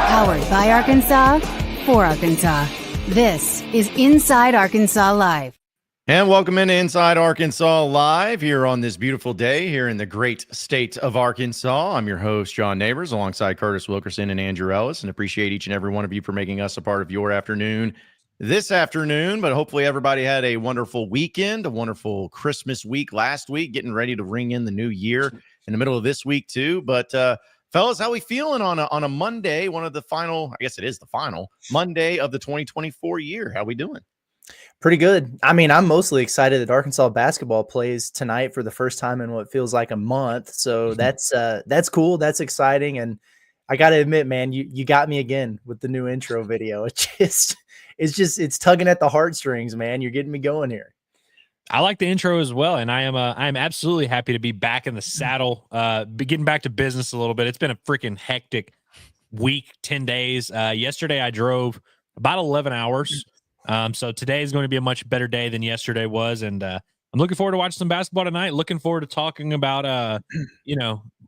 Powered by Arkansas, for Arkansas. This is Inside Arkansas Live. And welcome into Inside Arkansas Live here on this beautiful day here in the great state of Arkansas. I'm your host, John Neighbors, alongside Curtis Wilkerson and Andrew Ellis, and appreciate each and every one of you for making us a part of your afternoon this afternoon. But hopefully everybody had a wonderful weekend, a wonderful Christmas week last week, getting ready to ring in the new year in the middle of this week too. But fellas, how we feeling on a Monday, one of the final, I guess it is the final Monday of the 2024 year? How we doing? Pretty good. I mean, I'm mostly excited that Arkansas basketball plays tonight for the first time in what feels like a month. So that's cool. That's exciting. And I got to admit, man, you got me again with the new intro video. It's tugging at the heartstrings, man. You're getting me going here. I like the intro as well, and I'm absolutely happy to be back in the saddle, getting back to business a little bit. It's been a freaking hectic week, 10 days. Yesterday I drove about 11 hours. So today is going to be a much better day than yesterday was, and I'm looking forward to watching some basketball tonight. Looking forward to talking about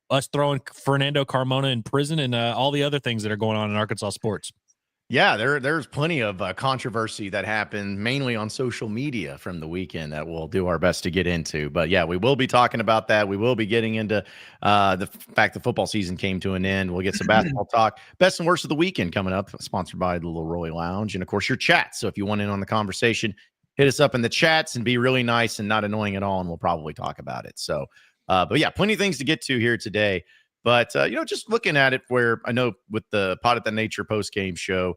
us throwing Fernando Carmona in prison and all the other things that are going on in Arkansas sports. Yeah, there's plenty of controversy that happened mainly on social media from the weekend that we'll do our best to get into. But yeah, we will be talking about that. We will be getting into the fact the football season came to an end. We'll get some basketball talk. Best and worst of the weekend coming up, sponsored by the Leroy Lounge. And of course, your chat. So if you want in on the conversation, hit us up in the chats and be really nice and not annoying at all. And we'll probably talk about it. So, but yeah, plenty of things to get to here today. But, just looking at it where I know with the Pot at the Nature post-game show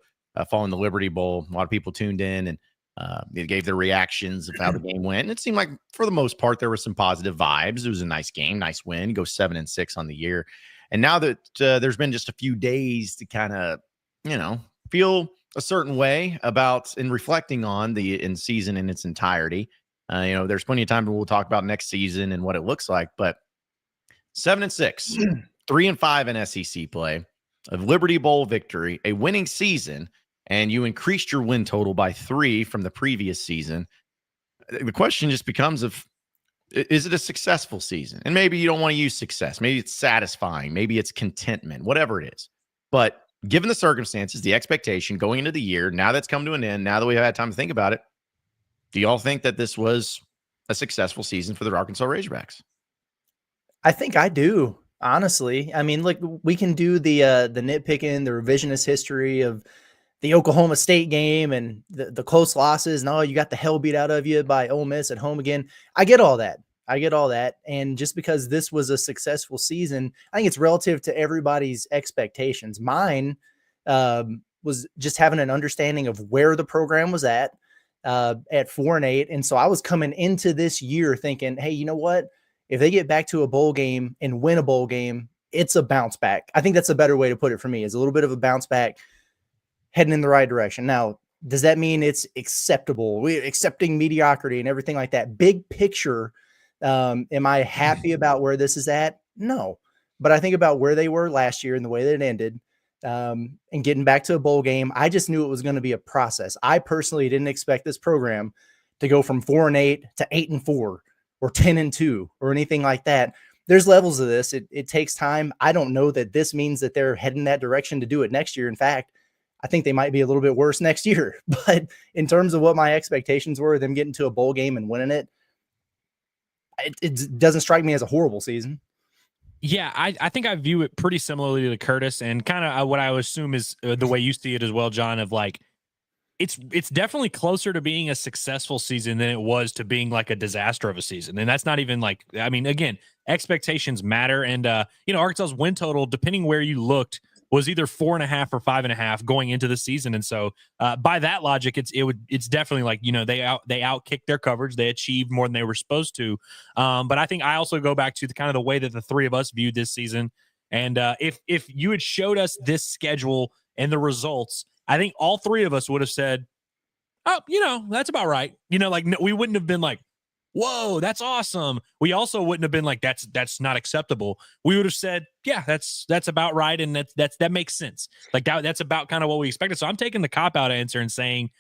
following the Liberty Bowl, a lot of people tuned in and they gave their reactions of how the game went. And it seemed like for the most part, there were some positive vibes. It was a nice game, nice win, go 7-6 on the year. And now that there's been just a few days to kind of, feel a certain way about and reflecting on the season in its entirety. There's plenty of time we'll talk about next season and what it looks like, but 7-6, 3-5 in SEC play, a Liberty Bowl victory, a winning season, and you increased your win total by 3 from the previous season. The question just becomes is it a successful season? And maybe you don't want to use success. Maybe it's satisfying. Maybe it's contentment, whatever it is. But given the circumstances, the expectation going into the year, now that's come to an end, now that we've had time to think about it, do y'all think that this was a successful season for the Arkansas Razorbacks? I think I do, honestly. I mean, look, we can do the nitpicking, the revisionist history of the Oklahoma State game and the close losses. No, you got the hell beat out of you by Ole Miss at home again. I get all that. And just because this was a successful season, I think it's relative to everybody's expectations. Mine was just having an understanding of where the program was at 4-8. And so I was coming into this year thinking, hey, you know what? If they get back to a bowl game and win a bowl game, it's a bounce back. I think that's a better way to put it for me, is a little bit of a bounce back heading in the right direction. Now, does that mean it's acceptable? We're accepting mediocrity and everything like that. Big picture, am I happy about where this is at? No. But I think about where they were last year and the way that it ended, and getting back to a bowl game. I just knew it was going to be a process. I personally didn't expect this program to go from 4-8 to 8-4. Or 10-2 or anything like that. There's levels of this. It takes time. I don't know that this means that they're heading that direction to do it next year. In fact, I think they might be a little bit worse next year. But in terms of what my expectations were, them getting to a bowl game and winning it doesn't strike me as a horrible season. Yeah, I think I view it pretty similarly to Curtis, and kind of what I would assume is the way you see it as well, John, of like, it's definitely closer to being a successful season than it was to being like a disaster of a season. And that's not even like, I mean, again, expectations matter. And Arkansas's win total, depending where you looked, was either 4.5 or 5.5 going into the season. And so by that logic, it's definitely like, they outkicked their coverage. They achieved more than they were supposed to. But I think I also go back to the kind of the way that the three of us viewed this season. And if you had showed us this schedule and the results, I think all three of us would have said, oh, that's about right. We wouldn't have been like, whoa, that's awesome. We also wouldn't have been like, that's not acceptable. We would have said, yeah, that's about right. And that makes sense. Like that's about kind of what we expected. So I'm taking the cop-out answer and saying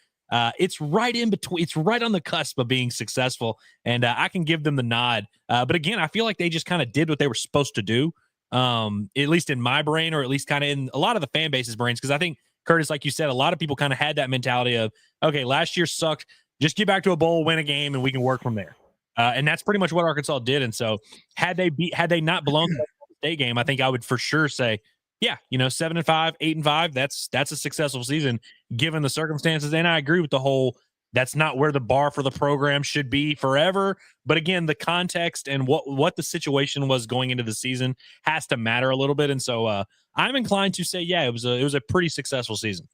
it's right in between. It's right on the cusp of being successful. And I can give them the nod. But again, I feel like they just kind of did what they were supposed to do, at least in my brain, or at least kind of in a lot of the fan base's brains. Because I think, Curtis, like you said, a lot of people kind of had that mentality of, okay, last year sucked. Just get back to a bowl, win a game, and we can work from there. And that's pretty much what Arkansas did. And so had they not blown the state game, I think I would for sure say, yeah, 7-5, 8-5, that's a successful season given the circumstances. And I agree with the whole, that's not where the bar for the program should be forever. But again, the context and what the situation was going into the season has to matter a little bit. And so I'm inclined to say, yeah, it was a pretty successful season.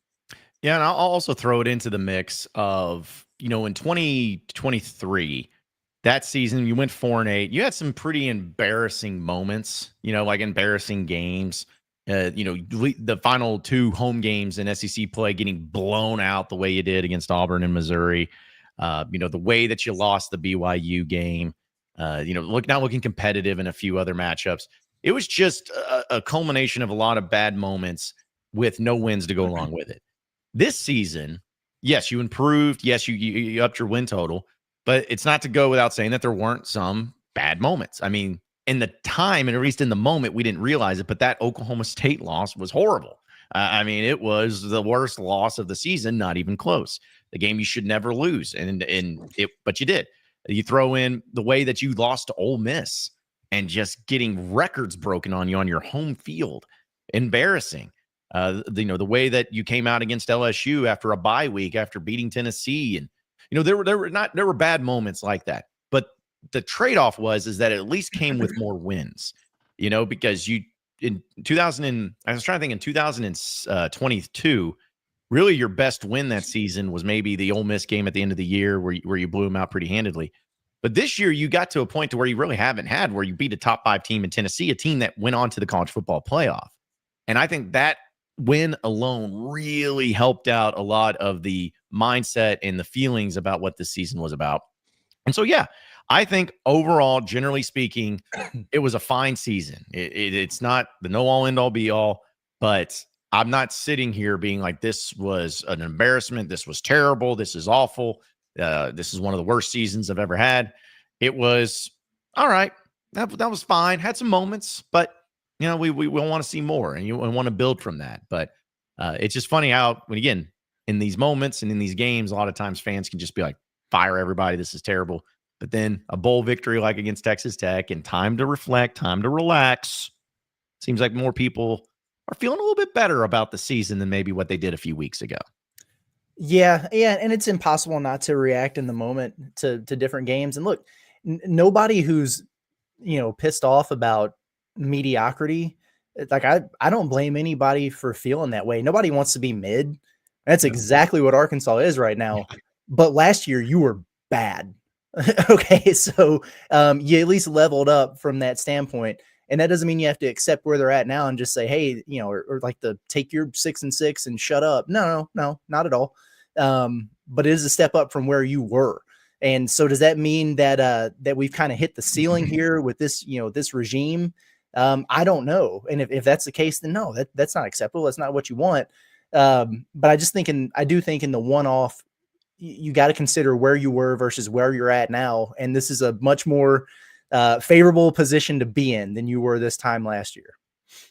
Yeah, and I'll also throw it into the mix of, in 2023, that season you went 4-8. You had some pretty embarrassing moments, like embarrassing games. The final two home games in SEC play getting blown out the way you did against Auburn and Missouri. The way that you lost the BYU game. Not looking competitive in a few other matchups. It was just a culmination of a lot of bad moments with no wins to go along with it. This season, yes, you improved. Yes, you upped your win total. But it's not to go without saying that there weren't some bad moments. I mean, in the time, and at least in the moment, we didn't realize it, but that Oklahoma State loss was horrible. It was the worst loss of the season, not even close. The game you should never lose, but you did. You throw in the way that you lost to Ole Miss and just getting records broken on you on your home field. Embarrassing. The way that you came out against LSU after a bye week, after beating Tennessee, and there were bad moments like that, but the trade-off is that it at least came with more wins, because in 2022, really your best win that season was maybe the Ole Miss game at the end of the year where you blew them out pretty handedly. But this year you got to a point to where you really haven't had, where you beat a top 5 team in Tennessee, a team that went on to the college football playoff. And I think that win alone really helped out a lot of the mindset and the feelings about what this season was about. And so, yeah, I think overall, generally speaking, it was a fine season. It's not the no all end all be all, but I'm not sitting here being like, this was an embarrassment. This was terrible. This is awful. This is one of the worst seasons I've ever had. It was all right. That was fine. Had some moments, but we want to see more, and you want to build from that. But it's just funny how, again, in these moments and in these games, a lot of times fans can just be like, fire everybody. This is terrible. But then a bowl victory like against Texas Tech and time to reflect, time to relax. Seems like more people are feeling a little bit better about the season than maybe what they did a few weeks ago. Yeah. And it's impossible not to react in the moment to different games. And look, nobody who's, pissed off about mediocrity, like I don't blame anybody for feeling that way. Nobody wants to be mid. That's exactly what Arkansas is right now. But last year you were bad. Okay, so you at least leveled up from that standpoint, and that doesn't mean you have to accept where they're at now and just say, hey, or like take your 6-6 and shut up. No, not at all. But it is a step up from where you were. And so does that mean that we've kind of hit the ceiling here with this, this regime? I don't know. And if that's the case, then no, that's not acceptable. That's not what you want. But I do think in the one-off, you got to consider where you were versus where you're at now. And this is a much more favorable position to be in than you were this time last year.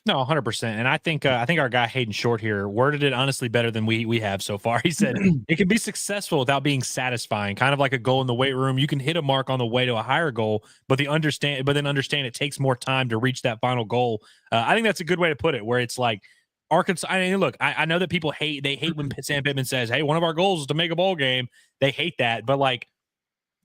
No, 100%. And I think our guy Hayden Short here worded it honestly better than we have so far. He said it can be successful without being satisfying, kind of like a goal in the weight room. You can hit a mark on the way to a higher goal, but then understand it takes more time to reach that final goal. I think that's a good way to put it, where it's like Arkansas. I mean, look, I know that people hate when Sam Pittman says, "Hey, one of our goals is to make a bowl game." They hate that, but like,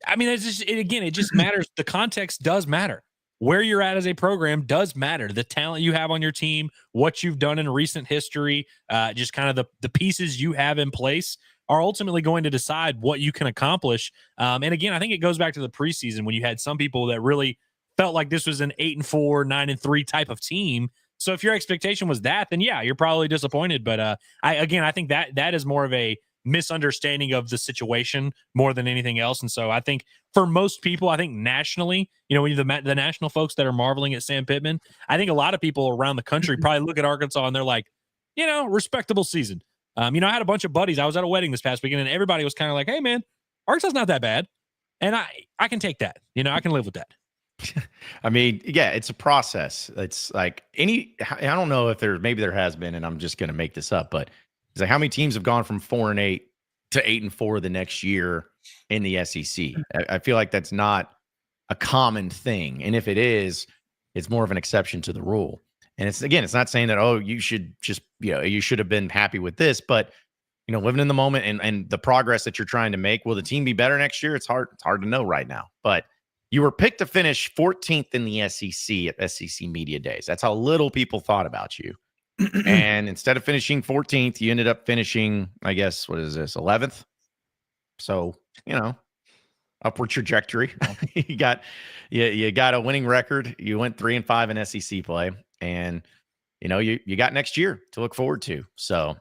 I mean, it just matters. The context does matter. Where you're at as a program does matter. The talent you have on your team, what you've done in recent history, just kind of the pieces you have in place are ultimately going to decide what you can accomplish. And again, I think it goes back to the preseason when you had some people that really felt like this was an 8-4, 9-3 type of team. So if your expectation was that, then yeah, you're probably disappointed. But I think that is more of a misunderstanding of the situation more than anything else. And so I think for most people, I think nationally, when you the national folks that are marveling at Sam Pittman, I think a lot of people around the country probably look at Arkansas and they're like, respectable season. I had a bunch of buddies. I was at a wedding this past weekend and everybody was kind of like, hey man, Arkansas's not that bad. And I can take that. I can live with that. I mean, yeah, it's a process. It's like I don't know if maybe there has been, and I'm just going to make this up, but it's like how many teams have gone from 4-8 to 8-4 the next year in the SEC? I feel like that's not a common thing. And if it is, it's more of an exception to the rule. And it's not saying that, you should just, you should have been happy with this, but living in the moment and the progress that you're trying to make, will the team be better next year? It's hard to know right now, but you were picked to finish 14th in the SEC at SEC Media Days. That's how little people thought about you. And instead of finishing 14th, you ended up finishing, I guess, what is this, 11th? So, upward trajectory. you got a winning record. You went 3-5 in SEC play, and you got next year to look forward to. So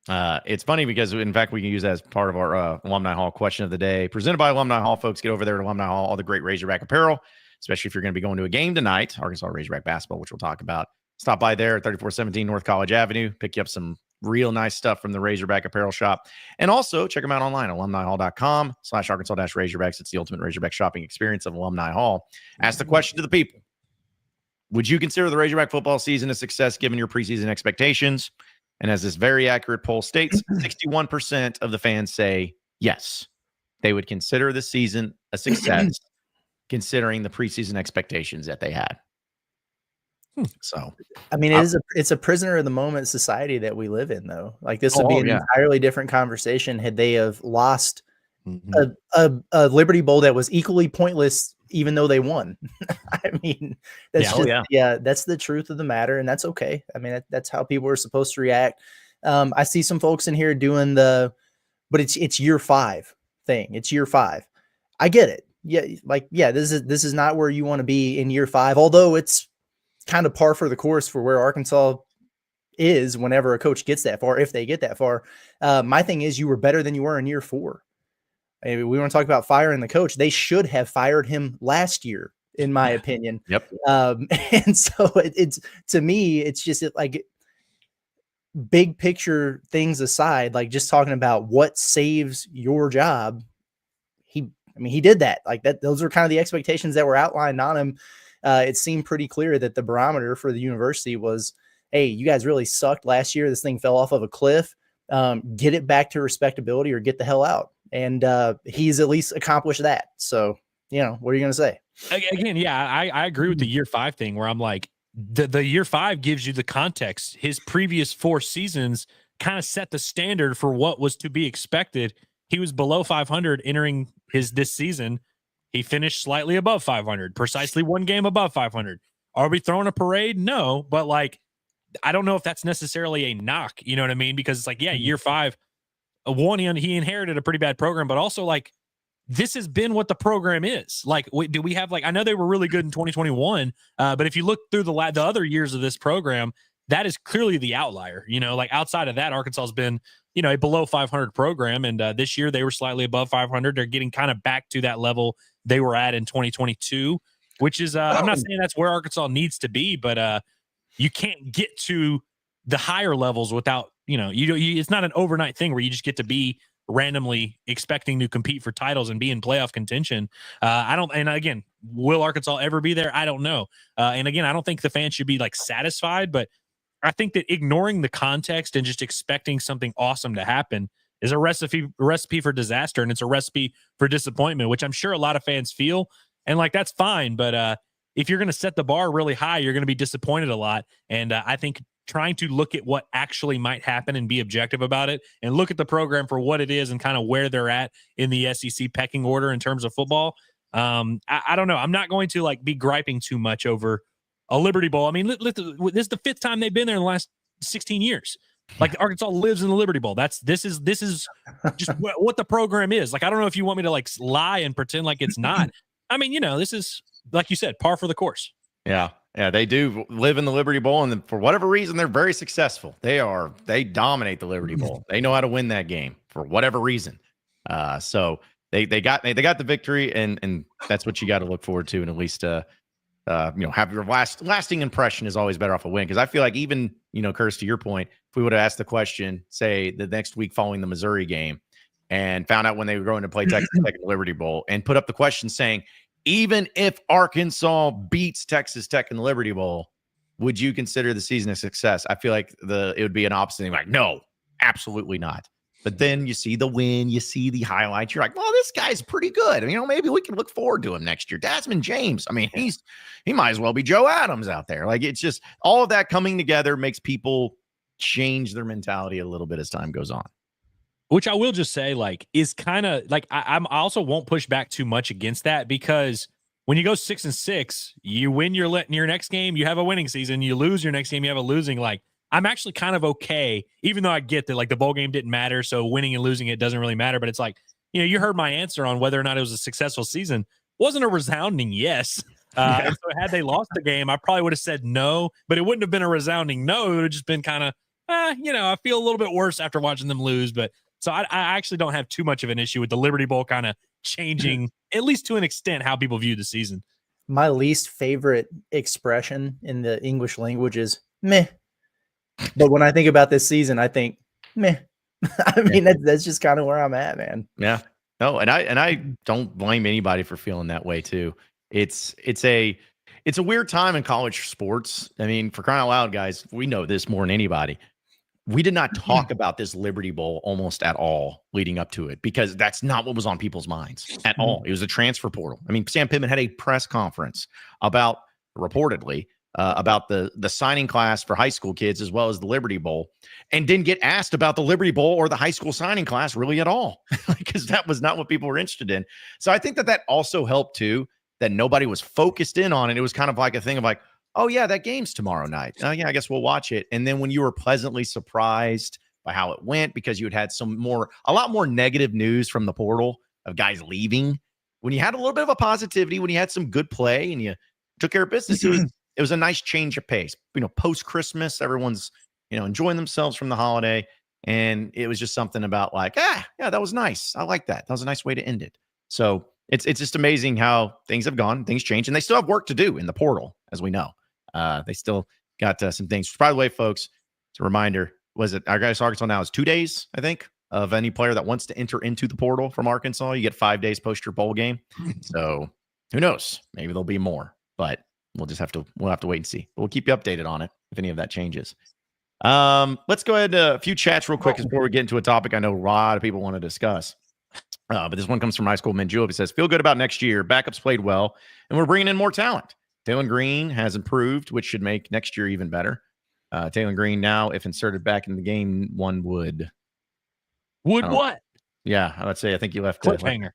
it's funny because, in fact, we can use that as part of our Alumni Hall question of the day, presented by Alumni Hall. Folks, get over there to Alumni Hall, all the great Razorback apparel, especially if you're going to be going to a game tonight, Arkansas Razorback basketball, which we'll talk about. Stop by there at 3417 North College Avenue. Pick you up some real nice stuff from the Razorback apparel shop. And also check them out online, alumnihall.com/Arkansas-Razorbacks. It's the ultimate Razorback shopping experience of Alumni Hall. Ask the question to the people. Would you consider the Razorback football season a success given your preseason expectations? And as this very accurate poll states, 61% of the fans say yes. They would consider the season a success considering the preseason expectations that they had. So, I mean, it's a prisoner of the moment society that we live in, though. Like, this would be an entirely different conversation had they have lost a Liberty Bowl that was equally pointless, even though they won. I mean, that's that's the truth of the matter, and that's okay. I mean, that's how people are supposed to react. I see some folks in here doing but it's year 5 thing. It's year 5. I get it. This is not where you want to be in year 5, although it's kind of par for the course for where Arkansas is whenever a coach gets that far, if they get that far. My thing is, you were better than you were in year 4. I mean, we want to talk about firing the coach. They should have fired him last year, in my opinion. Yep. And so it's, to me, it's just like, big picture things aside, like just talking about what saves your job. He did that. Like that. Those are kind of the expectations that were outlined on him. It seemed pretty clear that the barometer for the university was, hey, you guys really sucked last year. This thing fell off of a cliff. Get it back to respectability or get the hell out. And he's at least accomplished that. So, what are you going to say? Again, I agree with the year 5 thing where I'm like, the year 5 gives you the context. His previous 4 seasons kind of set the standard for what was to be expected. He was below 500 entering this season. He finished slightly above 500, precisely 1 game above 500. Are we throwing a parade? No, but like, I don't know if that's necessarily a knock. You know what I mean? Because it's like, year 5, he inherited a pretty bad program, but also like, this has been what the program is. Like, do we have I know they were really good in 2021, but if you look through the other years of this program, that is clearly the outlier. Like outside of that, Arkansas has been, a below 500 program. And this year they were slightly above 500. They're getting kind of back to that level they were at in 2022, which is, I'm not saying that's where Arkansas needs to be, but you can't get to the higher levels without, it's not an overnight thing where you just get to be randomly expecting to compete for titles and be in playoff contention. And again, will Arkansas ever be there? I don't know. And again, I don't think the fans should be like satisfied, but I think that ignoring the context and just expecting something awesome to happen is a recipe for disaster, and it's a recipe for disappointment, which I'm sure a lot of fans feel. And like, that's fine. But if you're going to set the bar really high, you're going to be disappointed a lot. And I think trying to look at what actually might happen and be objective about it and look at the program for what it is and kind of where they're at in the SEC pecking order in terms of football. I don't know. I'm not going to like be griping too much over a Liberty Bowl. I mean, this is the 5th time they've been there in the last 16 years. Like, Arkansas lives in the Liberty Bowl. This is just what the program is. Like, I don't know if you want me to like lie and pretend like it's not. I mean, this is, like you said, par for the course. Yeah. Yeah, they do live in the Liberty Bowl, and for whatever reason, they're very successful. They dominate the Liberty Bowl. They know how to win that game for whatever reason. So they got the victory, and that's what you got to look forward to, and at least have your lasting impression is always better off a win. Because I feel like even Curse, to your point, if we would have asked the question, say the next week following the Missouri game, and found out when they were going to play Texas Tech in the Liberty Bowl, and put up the question saying, even if Arkansas beats Texas Tech in the Liberty Bowl, would you consider the season a success? I feel like it would be an opposite thing. Like, no, absolutely not. But then you see the win, you see the highlights. You're like, well, this guy's pretty good. Maybe we can look forward to him next year. Desmond James. I mean, he might as well be Joe Adams out there. Like, it's just all of that coming together makes people change their mentality a little bit as time goes on. Which I will just say, like, is kind of like, I also won't push back too much against that, because when you go 6-6, you win your next game, you have a winning season. You lose your next game, you have a losing. Like, I'm actually kind of okay, even though I get that like the bowl game didn't matter, so winning and losing it doesn't really matter. But it's like, you heard my answer on whether or not it was a successful season. Wasn't a resounding yes. And so had they lost the game, I probably would have said no, but it wouldn't have been a resounding no. It would have just been kind of, I feel a little bit worse after watching them lose. But so I actually don't have too much of an issue with the Liberty Bowl kind of changing, at least to an extent, how people view the season. My least favorite expression in the English language is meh. But when I think about this season, I think meh. I mean, that's just kind of where I'm at, man. Yeah. No, and I don't blame anybody for feeling that way too. It's a weird time in college sports. I mean, for crying out loud, guys, we know this more than anybody. We did not talk about this Liberty Bowl almost at all leading up to it, because that's not what was on people's minds at all. It was a transfer portal. I mean, Sam Pittman had a press conference reportedly about the signing class for high school kids, as well as the Liberty Bowl, and didn't get asked about the Liberty Bowl or the high school signing class really at all, because that was not what people were interested in. So I think that also helped too, that nobody was focused in on it. It was kind of like a thing of like, oh yeah, that game's tomorrow night. Oh yeah, I guess we'll watch it. And then when you were pleasantly surprised by how it went, because you had a lot more negative news from the portal of guys leaving, when you had a little bit of a positivity, when you had some good play and you took care of business, it was a nice change of pace. Post Christmas, everyone's enjoying themselves from the holiday, and it was just something about like, yeah, that was nice. I like that. That was a nice way to end it. So it's just amazing how things have gone, things change, and they still have work to do in the portal, as we know. They still got some things. By the way, folks, it's a reminder, our guys Arkansas now is 2 days, I think, of any player that wants to enter into the portal from Arkansas. You get 5 days post your bowl game. So who knows? Maybe there'll be more, but we'll have to wait and see. But we'll keep you updated on it if any of that changes. Let's go ahead a few chats real quick before we get into a topic I know a lot of people want to discuss. But this one comes from High School Men Julep. It says, feel good about next year. Backups played well, and we're bringing in more talent. Taylor Green has improved, which should make next year even better. Taylor Green now, if inserted back in the game, one would. Would what? Yeah, I would say I think you left cliffhanger.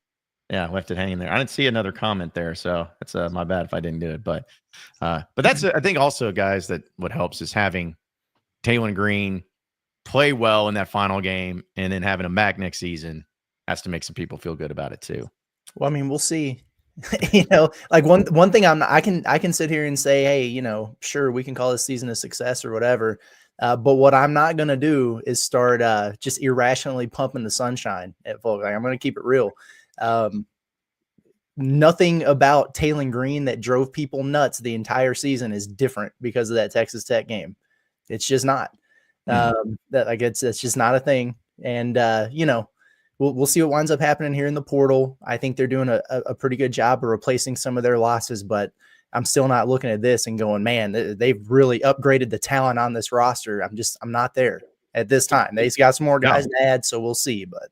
Left it hanging there. I didn't see another comment there, so that's my bad if I didn't do it. But that's I think also, guys, that what helps is having Taylor Green play well in that final game, and then having him back next season has to make some people feel good about it too. Well, I mean, we'll see. Like one thing I can sit here and say, hey, sure, we can call this season a success or whatever. But what I'm not going to do is start just irrationally pumping the sunshine at folks. Like, I'm going to keep it real. Nothing about Taylor Green that drove people nuts the entire season is different because of that Texas Tech game. It's just not. It's just not a thing. And we'll see what winds up happening here in the portal. I think they're doing a pretty good job of replacing some of their losses, but I'm still not looking at this and going, man, they've really upgraded the talent on this roster. I'm not there at this time. They've got some more guys to add, so we'll see. But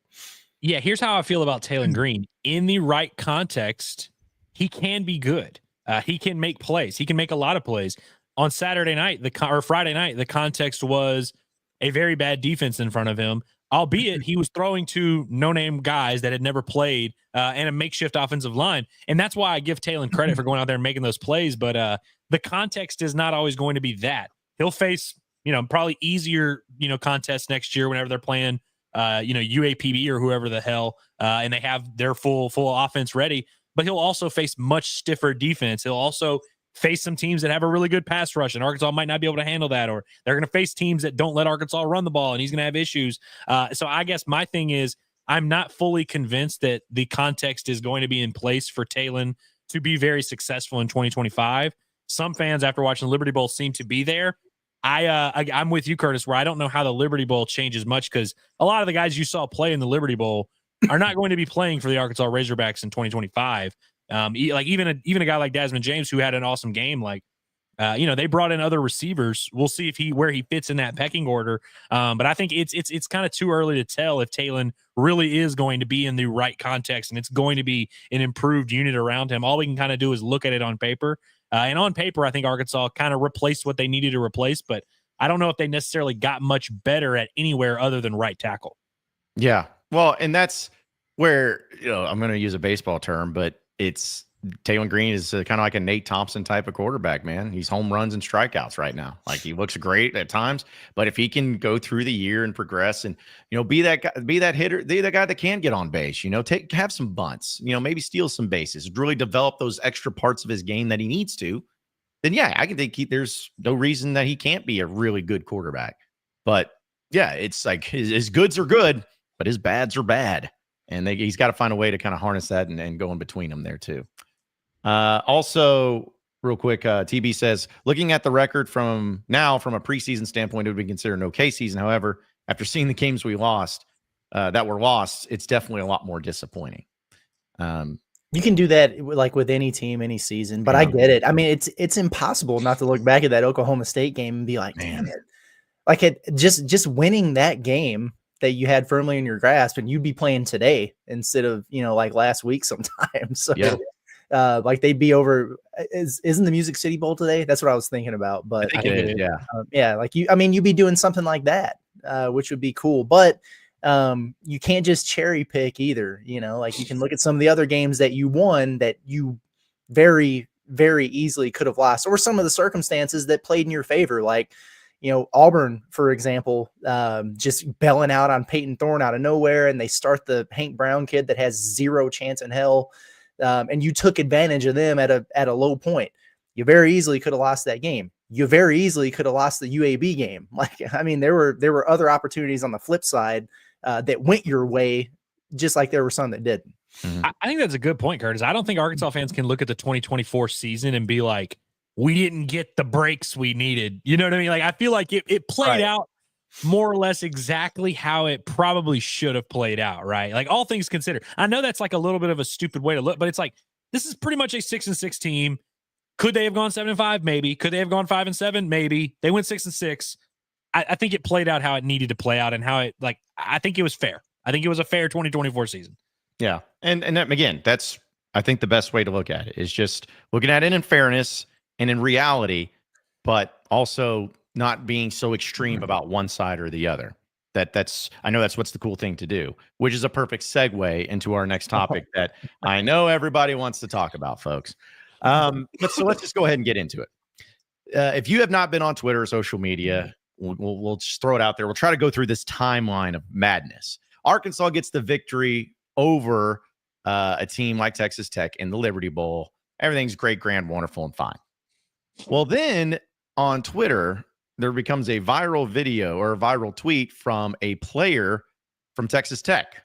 yeah, here's how I feel about Taylor Green. In the right context, he can be good. He can make plays. He can make a lot of plays. On Saturday night, or Friday night, the context was a very bad defense in front of him, albeit he was throwing to no-name guys that had never played and a makeshift offensive line. And that's why I give Taylor credit for going out there and making those plays. But the context is not always going to be that. He'll face, probably easier, contests next year whenever they're playing, UAPB or whoever the hell, and they have their full offense ready. But he'll also face much stiffer defense. He'll also face some teams that have a really good pass rush, and Arkansas might not be able to handle that, or they're going to face teams that don't let Arkansas run the ball, and he's going to have issues. So I guess my thing is I'm not fully convinced that the context is going to be in place for Taylor to be very successful in 2025. Some fans, after watching the Liberty Bowl, seem to be there. I'm with you, Curtis, where I don't know how the Liberty Bowl changes much, because a lot of the guys you saw play in the Liberty Bowl are not going to be playing for the Arkansas Razorbacks in 2025. Like even a guy like Desmond James, who had an awesome game, they brought in other receivers. We'll see where he fits in that pecking order. But I think it's kind of too early to tell if Taylor really is going to be in the right context and it's going to be an improved unit around him. All we can kind of do is look at it on paper. And on paper, I think Arkansas kind of replaced what they needed to replace, but I don't know if they necessarily got much better at anywhere other than right tackle. Yeah. Well, and that's where, I'm going to use a baseball term, but it's Taylor Green is kind of like a Nate Thompson type of quarterback, man. He's home runs and strikeouts right now. Like, he looks great at times, but if he can go through the year and progress and, be that guy, be that hitter, be the guy that can get on base, have some bunts, maybe steal some bases, really develop those extra parts of his game that he needs to, then yeah, I can think there's no reason that he can't be a really good quarterback. But yeah, it's like his goods are good, but his bads are bad. And he's got to find a way to kind of harness that and go in between them there too. Also, real quick, TB says, looking at the record from a preseason standpoint, it would be considered an okay season. However, after seeing the games we lost, it's definitely a lot more disappointing. You can do that like with any team, any season, but I get it. I mean, it's impossible not to look back at that Oklahoma State game and be like, damn it. Like just winning that game that you had firmly in your grasp, and you'd be playing today instead of, like last week sometimes. So yeah. Like they'd be over, isn't the Music City Bowl today? That's what I was thinking about, but I think it is, yeah. Yeah. Like you'd be doing something like that, which would be cool, but you can't just cherry pick either. Like you can look at some of the other games that you won that you very, very easily could have lost, or some of the circumstances that played in your favor. Like, Auburn, for example, just belling out on Peyton Thorne out of nowhere, and they start the Hank Brown kid that has zero chance in hell. And you took advantage of them at a low point. You very easily could have lost that game. You very easily could have lost the UAB game. There were other opportunities on the flip side that went your way, just like there were some that didn't. Mm-hmm. I think that's a good point, Curtis. I don't think Arkansas fans can look at the 2024 season and be like, we didn't get the breaks we needed. You know what I mean? Like, I feel like it played out more or less exactly how it probably should have played out, right? Like, all things considered. I know that's like a little bit of a stupid way to look, but it's like, this is pretty much a 6-6 team. Could they have gone 7-5? Maybe. Could they have gone 5-7? Maybe. They went 6-6. I think it played out how it needed to play out, and how it, like, I think it was fair. I think it was a fair 2024 season. Yeah. And again, that's, I think the best way to look at it is just looking at it in fairness and in reality, but also not being so extreme about one side or the other. I know that's what's the cool thing to do, which is a perfect segue into our next topic that I know everybody wants to talk about, folks. But so let's just go ahead and get into it. If you have not been on Twitter or social media, we'll just throw it out there. We'll try to go through this timeline of madness. Arkansas gets the victory over a team like Texas Tech in the Liberty Bowl. Everything's great, grand, wonderful, and fine. Well, then on Twitter, there becomes a viral video or a viral tweet from a player from Texas Tech.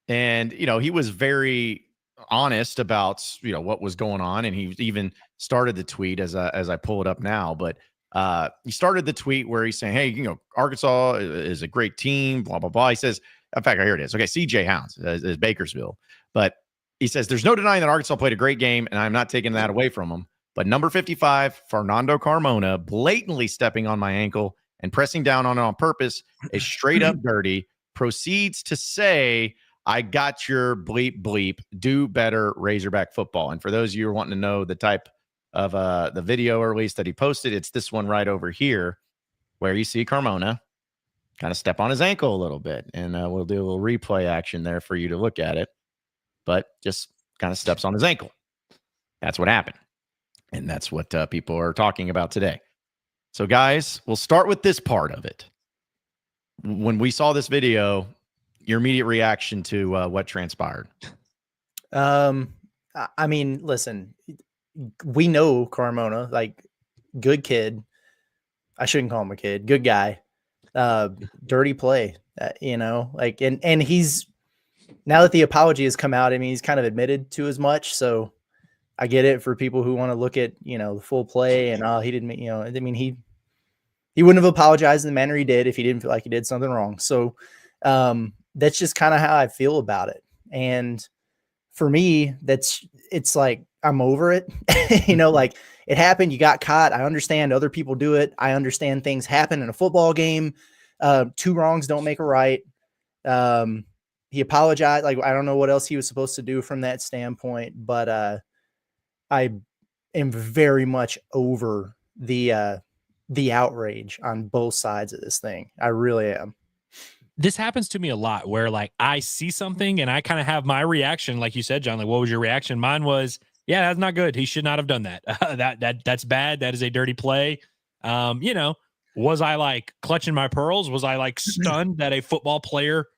And, he was very honest about, what was going on. And he even started the tweet as I pull it up now. But He started the tweet where he's saying, hey, Arkansas is a great team, blah, blah, blah. He says, in fact, here it is. Okay, CJ Hounds is Bakersville. But he says, there's no denying that Arkansas played a great game, and I'm not taking that away from them. But number 55, Fernando Carmona, blatantly stepping on my ankle and pressing down on it on purpose is straight up dirty. Proceeds to say, I got your bleep bleep. Do better, Razorback football. And for those of you who are wanting to know the type of the video or release that he posted, it's this one right over here where you see Carmona kind of step on his ankle a little bit. And we'll do a little replay action there for you to look at it. But just kind of steps on his ankle. That's what happened. And that's what people are talking about today. So, guys, we'll start with this part of it. When we saw this video, your immediate reaction to what transpired? I mean, listen, we know Carmona, like, good kid. I shouldn't call him a kid. Good guy. Dirty play, like, and he's, now that the apology has come out, I mean, he's kind of admitted to as much. So I get it for people who want to look at, the full play and, he didn't, I mean, he wouldn't have apologized in the manner he did if he didn't feel like he did something wrong. So that's just kind of how I feel about it. And for me, it's like, I'm over it, like, it happened. You got caught. I understand other people do it. I understand things happen in a football game. Two wrongs don't make a right. He apologized. Like, I don't know what else he was supposed to do from that standpoint, but I am very much over the outrage on both sides of this thing. I really am. This happens to me a lot where, like, I see something and I kind of have my reaction. Like you said, John, like, what was your reaction? Mine was, yeah, that's not good. He should not have done that. That's bad. That is a dirty play. Was I like clutching my pearls? Was I like stunned that a football player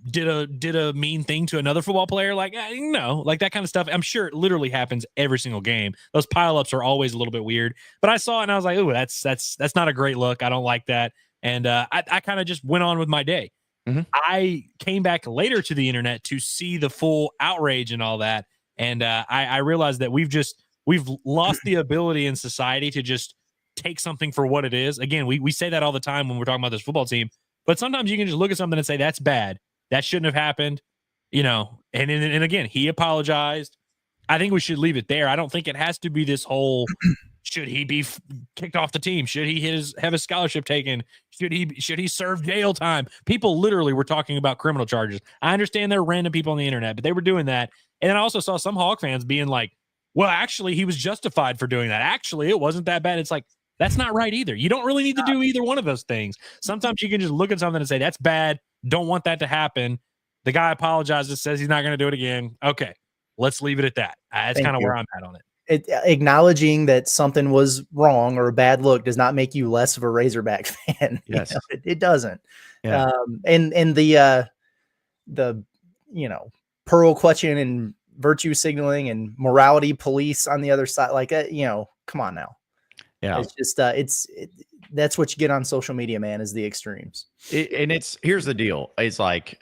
did a mean thing to another football player? Like, no, like that kind of stuff. I'm sure it literally happens every single game. Those pileups are always a little bit weird, but I saw it and I was like, oh, that's not a great look. I don't like that. And I kind of just went on with my day. Mm-hmm. I came back later to the internet to see the full outrage and all that. And I realized that we've lost the ability in society to just take something for what it is. Again, we say that all the time when we're talking about this football team, but sometimes you can just look at something and say, that's bad. That shouldn't have happened, and again, he apologized. I think we should leave it there. I don't think it has to be this whole, should he be kicked off the team? Should he have his scholarship taken? Should he serve jail time? People literally were talking about criminal charges. I understand they're random people on the internet, but they were doing that. And then I also saw some Hog fans being like, well, actually, he was justified for doing that. Actually, it wasn't that bad. It's like, that's not right either. You don't really need to do either one of those things. Sometimes you can just look at something and say, that's bad. Don't want that to happen. The guy apologizes, says he's not going to do it again. Okay, let's leave it at that. That's kind of where I'm at on it. Acknowledging that something was wrong or a bad look does not make you less of a Razorback fan. Yes, it doesn't. Yeah. And the pearl clutching and virtue signaling and morality police on the other side, like, come on now. Yeah, it's just that's what you get on social media, man, is the extremes. Here's the deal. It's like,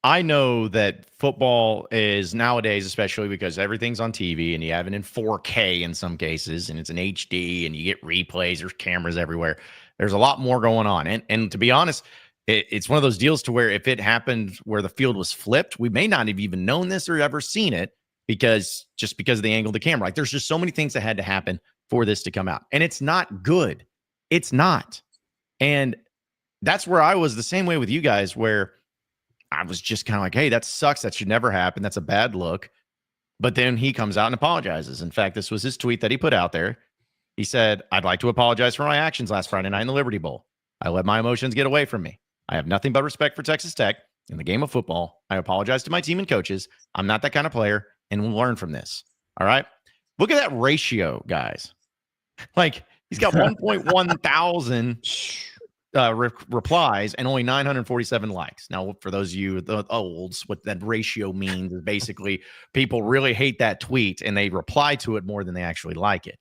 I know that football is nowadays, especially because everything's on TV and you have it in 4K in some cases, and it's an HD and you get replays, there's cameras everywhere. There's a lot more going on. And to be honest, it's one of those deals to where if it happened where the field was flipped, we may not have even known this or ever seen it because of the angle of the camera. Like, there's just so many things that had to happen for this to come out. And it's not good. It's not. And that's where I was the same way with you guys, where I was just kind of like, hey, that sucks. That should never happen. That's a bad look. But then he comes out and apologizes. In fact, this was his tweet that he put out there. He said, I'd like to apologize for my actions last Friday night in the Liberty Bowl. I let my emotions get away from me. I have nothing but respect for Texas Tech in the game of football. I apologize to my team and coaches. I'm not that kind of player, and we'll learn from this. All right? Look at that ratio, guys. Like, he's got 1.1 thousand replies and only 947 likes. Now, for those of you, the olds, what that ratio means is basically people really hate that tweet and they reply to it more than they actually like it.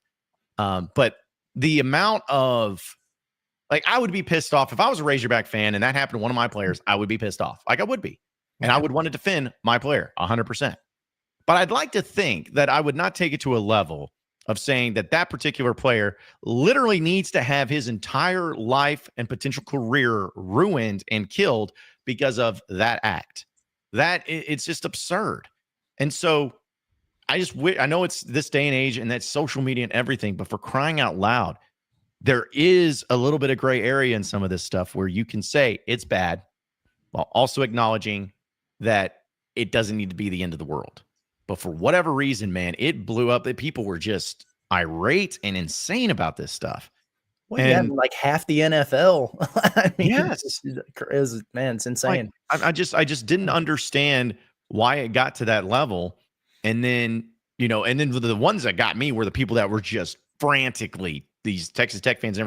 But the amount of, like, I would be pissed off if I was a Razorback fan and that happened to one of my players. I would be pissed off. Like, I would be. And I would want to defend my player 100%. But I'd like to think that I would not take it to a level of saying that that particular player literally needs to have his entire life and potential career ruined and killed because of that act. It's just absurd. And so I know it's this day and age and that's social media and everything, but for crying out loud, there is a little bit of gray area in some of this stuff where you can say it's bad while also acknowledging that it doesn't need to be the end of the world. But for whatever reason, man, it blew up. That people were just irate and insane about this stuff. Well, yeah, like half the NFL. I mean, yes, it's insane. Like, I just didn't understand why it got to that level. And then, the ones that got me were the people that were just frantically, these Texas Tech fans,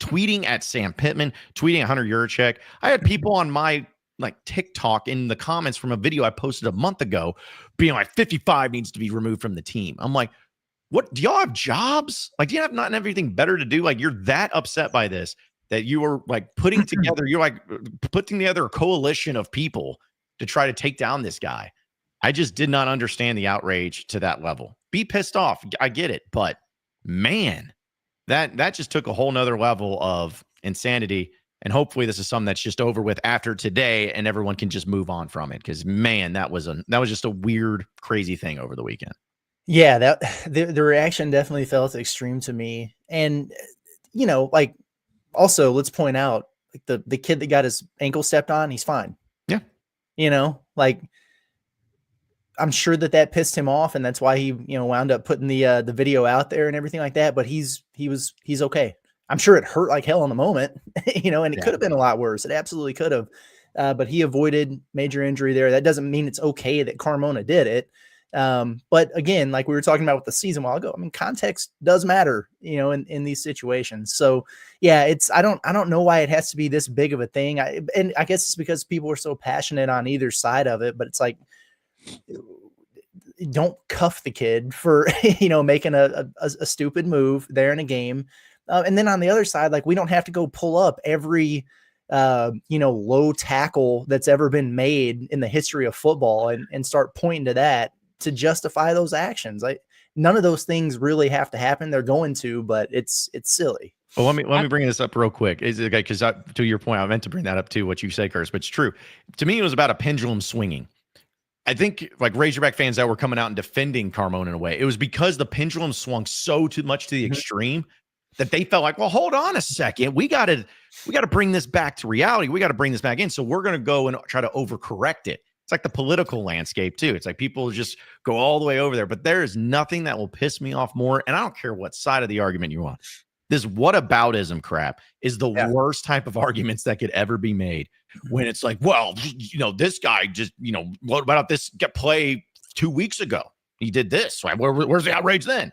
tweeting at Sam Pittman, tweeting at Hunter Yurachek. I had people on my TikTok in the comments from a video I posted a month ago being like 55 needs to be removed from the team. I'm like, what, do y'all have jobs? Like, do you have not everything better to do? Like, you're that upset by this that you are like putting together a coalition of people to try to take down this guy. I just did not understand the outrage to that level. Be pissed off. I get it. But man, that just took a whole nother level of insanity. And hopefully this is something that's just over with after today and everyone can just move on from it. Cause man, that was just a weird, crazy thing over the weekend. Yeah, the reaction definitely felt extreme to me. And, also let's point out like the kid that got his ankle stepped on, he's fine. Yeah. I'm sure that pissed him off, and that's why he, wound up putting the video out there and everything like that. But he's okay. I'm sure it hurt like hell in the moment, and it could have been a lot worse. It absolutely could have. But he avoided major injury there. That doesn't mean it's okay that Carmona did it. But again, like we were talking about with the season a while ago, I mean, context does matter, in these situations. So yeah, I don't know why it has to be this big of a thing. And I guess it's because people are so passionate on either side of it, but it's like, don't cuff the kid for, making a stupid move there in a game. And then on the other side, like we don't have to go pull up every, low tackle that's ever been made in the history of football and start pointing to that to justify those actions. Like none of those things really have to happen. They're going to, but it's silly. Well, let me bring this up real quick. Is it okay? Because to your point, I meant to bring that up too, what you say, Curtis, but it's true. To me, it was about a pendulum swinging. I think like Razorback fans that were coming out and defending Carmona in a way, it was because the pendulum swung so too much to the extreme that they felt like, well, hold on a second. We got to bring this back to reality. We got to bring this back in. So we're going to go and try to overcorrect it. It's like the political landscape too. It's like people just go all the way over there, but there is nothing that will piss me off more. And I don't care what side of the argument you're on. This whataboutism crap is the worst type of arguments that could ever be made when it's like, well, this guy just, what about this play 2 weeks ago? He did this. Right? Where's the outrage then?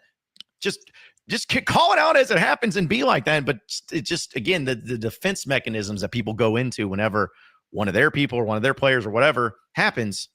Just call it out as it happens and be like that. But it just, again, the defense mechanisms that people go into whenever one of their people or one of their players or whatever happens,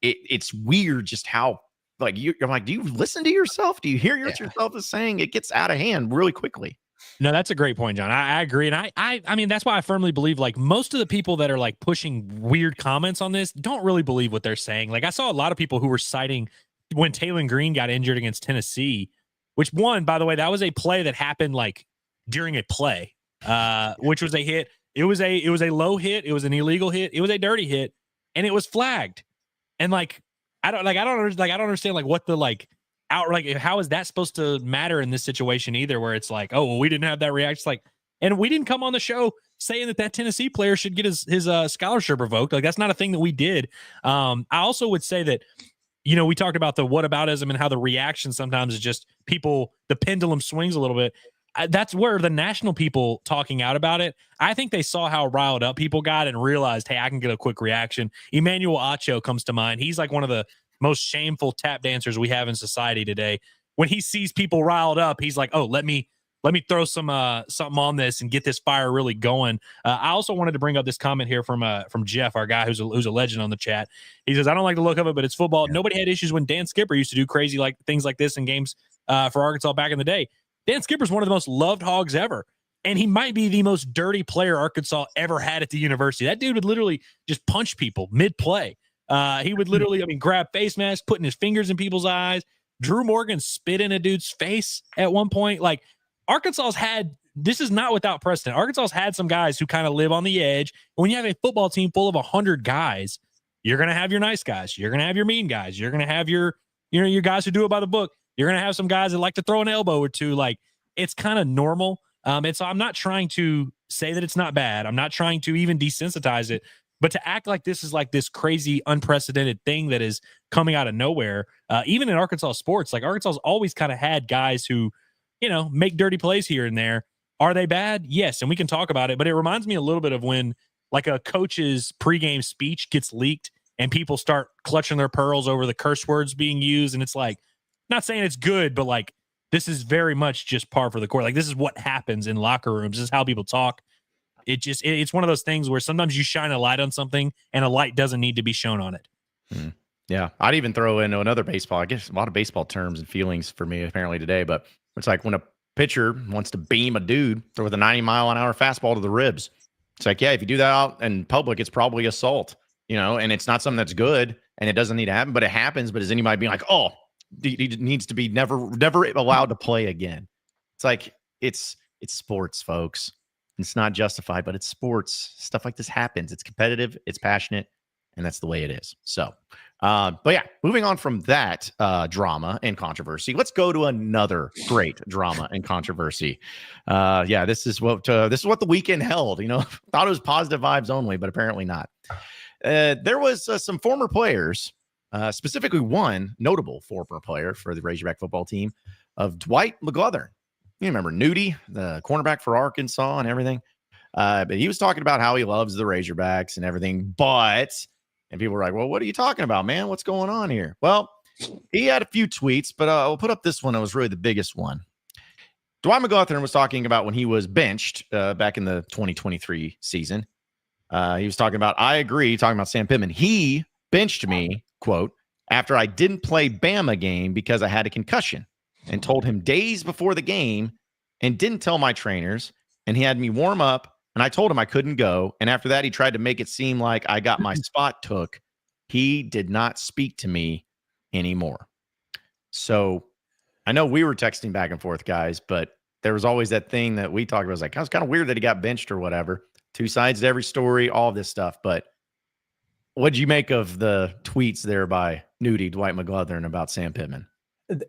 it's weird just how, like, you're like, do you listen to yourself? Do you hear what yourself is saying? It gets out of hand really quickly. No, that's a great point, John. I agree. And I mean, that's why I firmly believe like most of the people that are like pushing weird comments on this don't really believe what they're saying. Like I saw a lot of people who were citing when Taylor Green got injured against Tennessee, which one, by the way, that was a play that happened like during a play, which was a hit. It was a low hit. It was an illegal hit. It was a dirty hit, and it was flagged. And like, I don't understand like what the like out, like how is that supposed to matter in this situation either, where it's like, oh, well, we didn't have that reaction. Like, and we didn't come on the show saying that Tennessee player should get his scholarship revoked. Like that's not a thing that we did. I also would say that, we talked about the whataboutism and how the reaction sometimes is just people, the pendulum swings a little bit. That's where the national people talking out about it, I think they saw how riled up people got and realized, hey, I can get a quick reaction. Emmanuel Acho comes to mind. He's like one of the most shameful tap dancers we have in society today. When he sees people riled up, he's like, oh, let me throw some something on this and get this fire really going. I also wanted to bring up this comment here from Jeff, our guy who's a legend on the chat. He says, I don't like the look of it, but it's football. Yeah. Nobody had issues when Dan Skipper used to do crazy like things like this in games for Arkansas back in the day. Dan Skipper's one of the most loved Hogs ever, and he might be the most dirty player Arkansas ever had at the university. That dude would literally just punch people mid-play. He would literally, grab face masks, putting his fingers in people's eyes. Drew Morgan spit in a dude's face at one point. Like, Arkansas's had, this is not without precedent. Arkansas's had some guys who kind of live on the edge. When you have a football team full of 100 guys, you're going to have your nice guys. You're going to have your mean guys. You're going to have your guys who do it by the book. You're going to have some guys that like to throw an elbow or two. Like, it's kind of normal. And so I'm not trying to say that it's not bad. I'm not trying to even desensitize it, but to act like this is like this crazy unprecedented thing that is coming out of nowhere, even in Arkansas sports, like Arkansas's always kind of had guys who, make dirty plays here and there. Are they bad? Yes. And we can talk about it, but it reminds me a little bit of when like a coach's pregame speech gets leaked and people start clutching their pearls over the curse words being used. And it's like, not saying it's good, but like, this is very much just par for the course. Like, this is what happens in locker rooms. This is how people talk. It's one of those things where sometimes you shine a light on something and a light doesn't need to be shown on it. Yeah. I'd even throw in another baseball. I guess a lot of baseball terms and feelings for me apparently today, but it's like when a pitcher wants to beam a dude with a 90-mile-an-hour fastball to the ribs. It's like, yeah, if you do that out in public, it's probably assault, and it's not something that's good and it doesn't need to happen, but it happens. But is anybody being like, oh, he needs to be never allowed to play again? It's like, it's sports, folks. It's not justified, but it's sports. Stuff like this happens. It's competitive, it's passionate, and that's the way it is. So, but yeah, moving on from that drama and controversy, let's go to another great drama and controversy. Yeah, this is what the weekend held. Thought it was positive vibes only, but apparently not. There was some former players, specifically one notable former player for the Razorback football team of Dwight McGlothern. You remember Nudie, the cornerback for Arkansas and everything. But he was talking about how he loves the Razorbacks and everything, and people were like, well, what are you talking about, man? What's going on here? Well, he had a few tweets, but I'll put up this one. It was really the biggest one. Dwight McGlothern was talking about when he was benched back in the 2023 season. He was talking about, I agree, talking about Sam Pittman. He benched me, quote, after I didn't play Bama game because I had a concussion, and told him days before the game and didn't tell my trainers. And he had me warm up and I told him I couldn't go. And after that, he tried to make it seem like I got my spot took. He did not speak to me anymore. So I know we were texting back and forth, guys, but there was always that thing that we talked about. It was like, it was kind of weird that he got benched or whatever. Two sides to every story, all of this stuff. But what'd you make of the tweets there by Nudie, Dwight McGlothern, about Sam Pittman?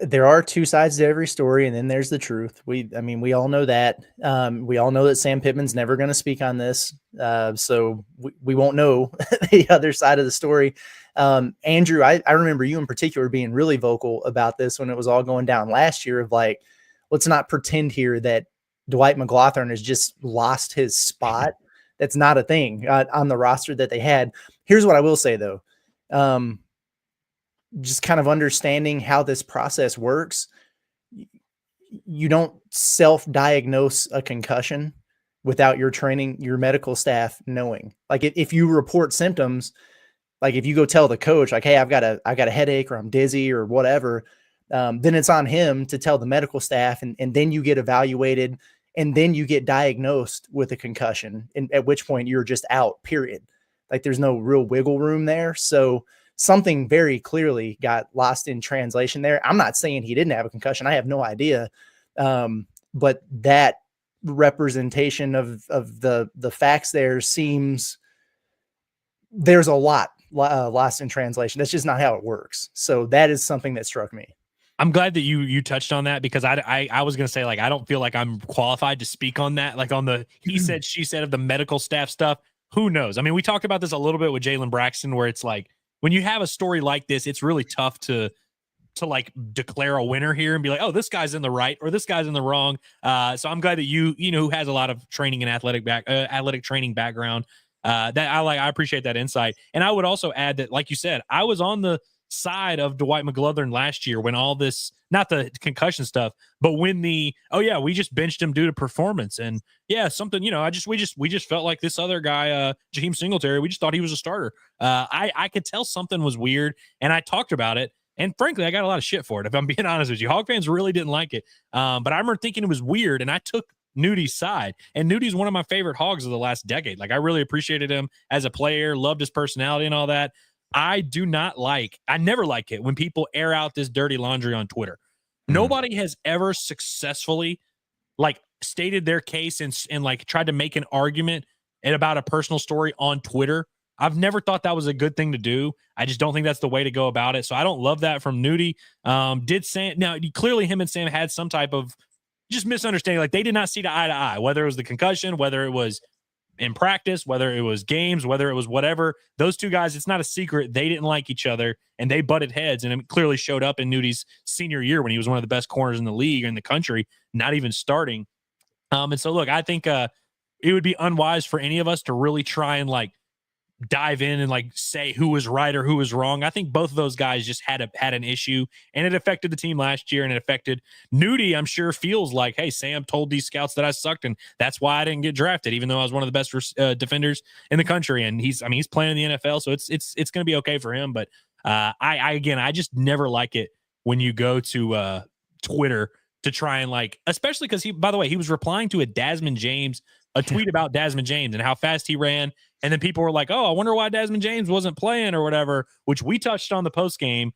There are two sides to every story, and then there's the truth. We all know that. We all know that Sam Pittman's never going to speak on this, so we won't know the other side of the story. Andrew, I remember you in particular being really vocal about this when it was all going down last year of like, let's not pretend here that Dwight McGlothern has just lost his spot. That's not a thing on the roster that they had. Here's what I will say, though. Just kind of understanding how this process works. You don't self-diagnose a concussion without your medical staff knowing. Like if you report symptoms, like if you go tell the coach, like, hey, I've got a headache or I'm dizzy or whatever, then it's on him to tell the medical staff, and then you get evaluated, and then you get diagnosed with a concussion, and at which point you're just out, period. Like there's no real wiggle room there. So something very clearly got lost in translation there. I'm not saying he didn't have a concussion. I have no idea. But that representation of the facts there seems there's a lot lost in translation. That's just not how it works. So that is something that struck me. I'm glad that you touched on that, because I was going to say, like, I don't feel like I'm qualified to speak on that. Like on the he said, she said of the medical staff stuff, who knows? I mean, we talked about this a little bit with Jalen Braxton, where it's like, when you have a story like this, it's really tough to like declare a winner here and be like, oh, this guy's in the right or this guy's in the wrong. So I'm glad that you know, who has a lot of training and athletic training background, that I appreciate that insight. And I would also add that, like you said, I was on the side of Dwight McGlothern last year when all this, not the concussion stuff, but when we just benched him due to performance, and something, you know, we just felt like this other guy, Jaheim Singletary, we just thought he was a starter. I could tell something was weird, and I talked about it, and frankly, I got a lot of shit for it, if I'm being honest with you. Hog fans really didn't like it, but I remember thinking it was weird, and I took Nudie's side, and Nudie's one of my favorite Hogs of the last decade. Like, I really appreciated him as a player, loved his personality and all that. I never like it when people air out this dirty laundry on Twitter. Nobody has ever successfully like stated their case and like tried to make an argument about a personal story on Twitter. I've never thought that was a good thing to do. I just don't think that's the way to go about it. So I don't love that from Nudie. Did Sam now clearly him and Sam had some type of just misunderstanding. Like they did not see eye to eye, whether it was the concussion, whether it was in practice, whether it was games, whether it was whatever. Those two guys, it's not a secret. They didn't like each other and they butted heads. And it clearly showed up in Nudie's senior year when he was one of the best corners in the league or in the country, not even starting. And so look, I think it would be unwise for any of us to really try and like dive in and like say who was right or who was wrong. I think both of those guys just had an issue, and it affected the team last year, and it affected Nudie. I'm sure feels like, hey, Sam told these scouts that I sucked, and that's why I didn't get drafted, even though I was one of the best defenders in the country. And he's playing in the NFL, so it's going to be okay for him. But I just never like it when you go to Twitter to try and like, especially because by the way, he was replying to a tweet about Desmond James and how fast he ran. And then people were like, oh, I wonder why Desmond James wasn't playing or whatever, which we touched on the post game.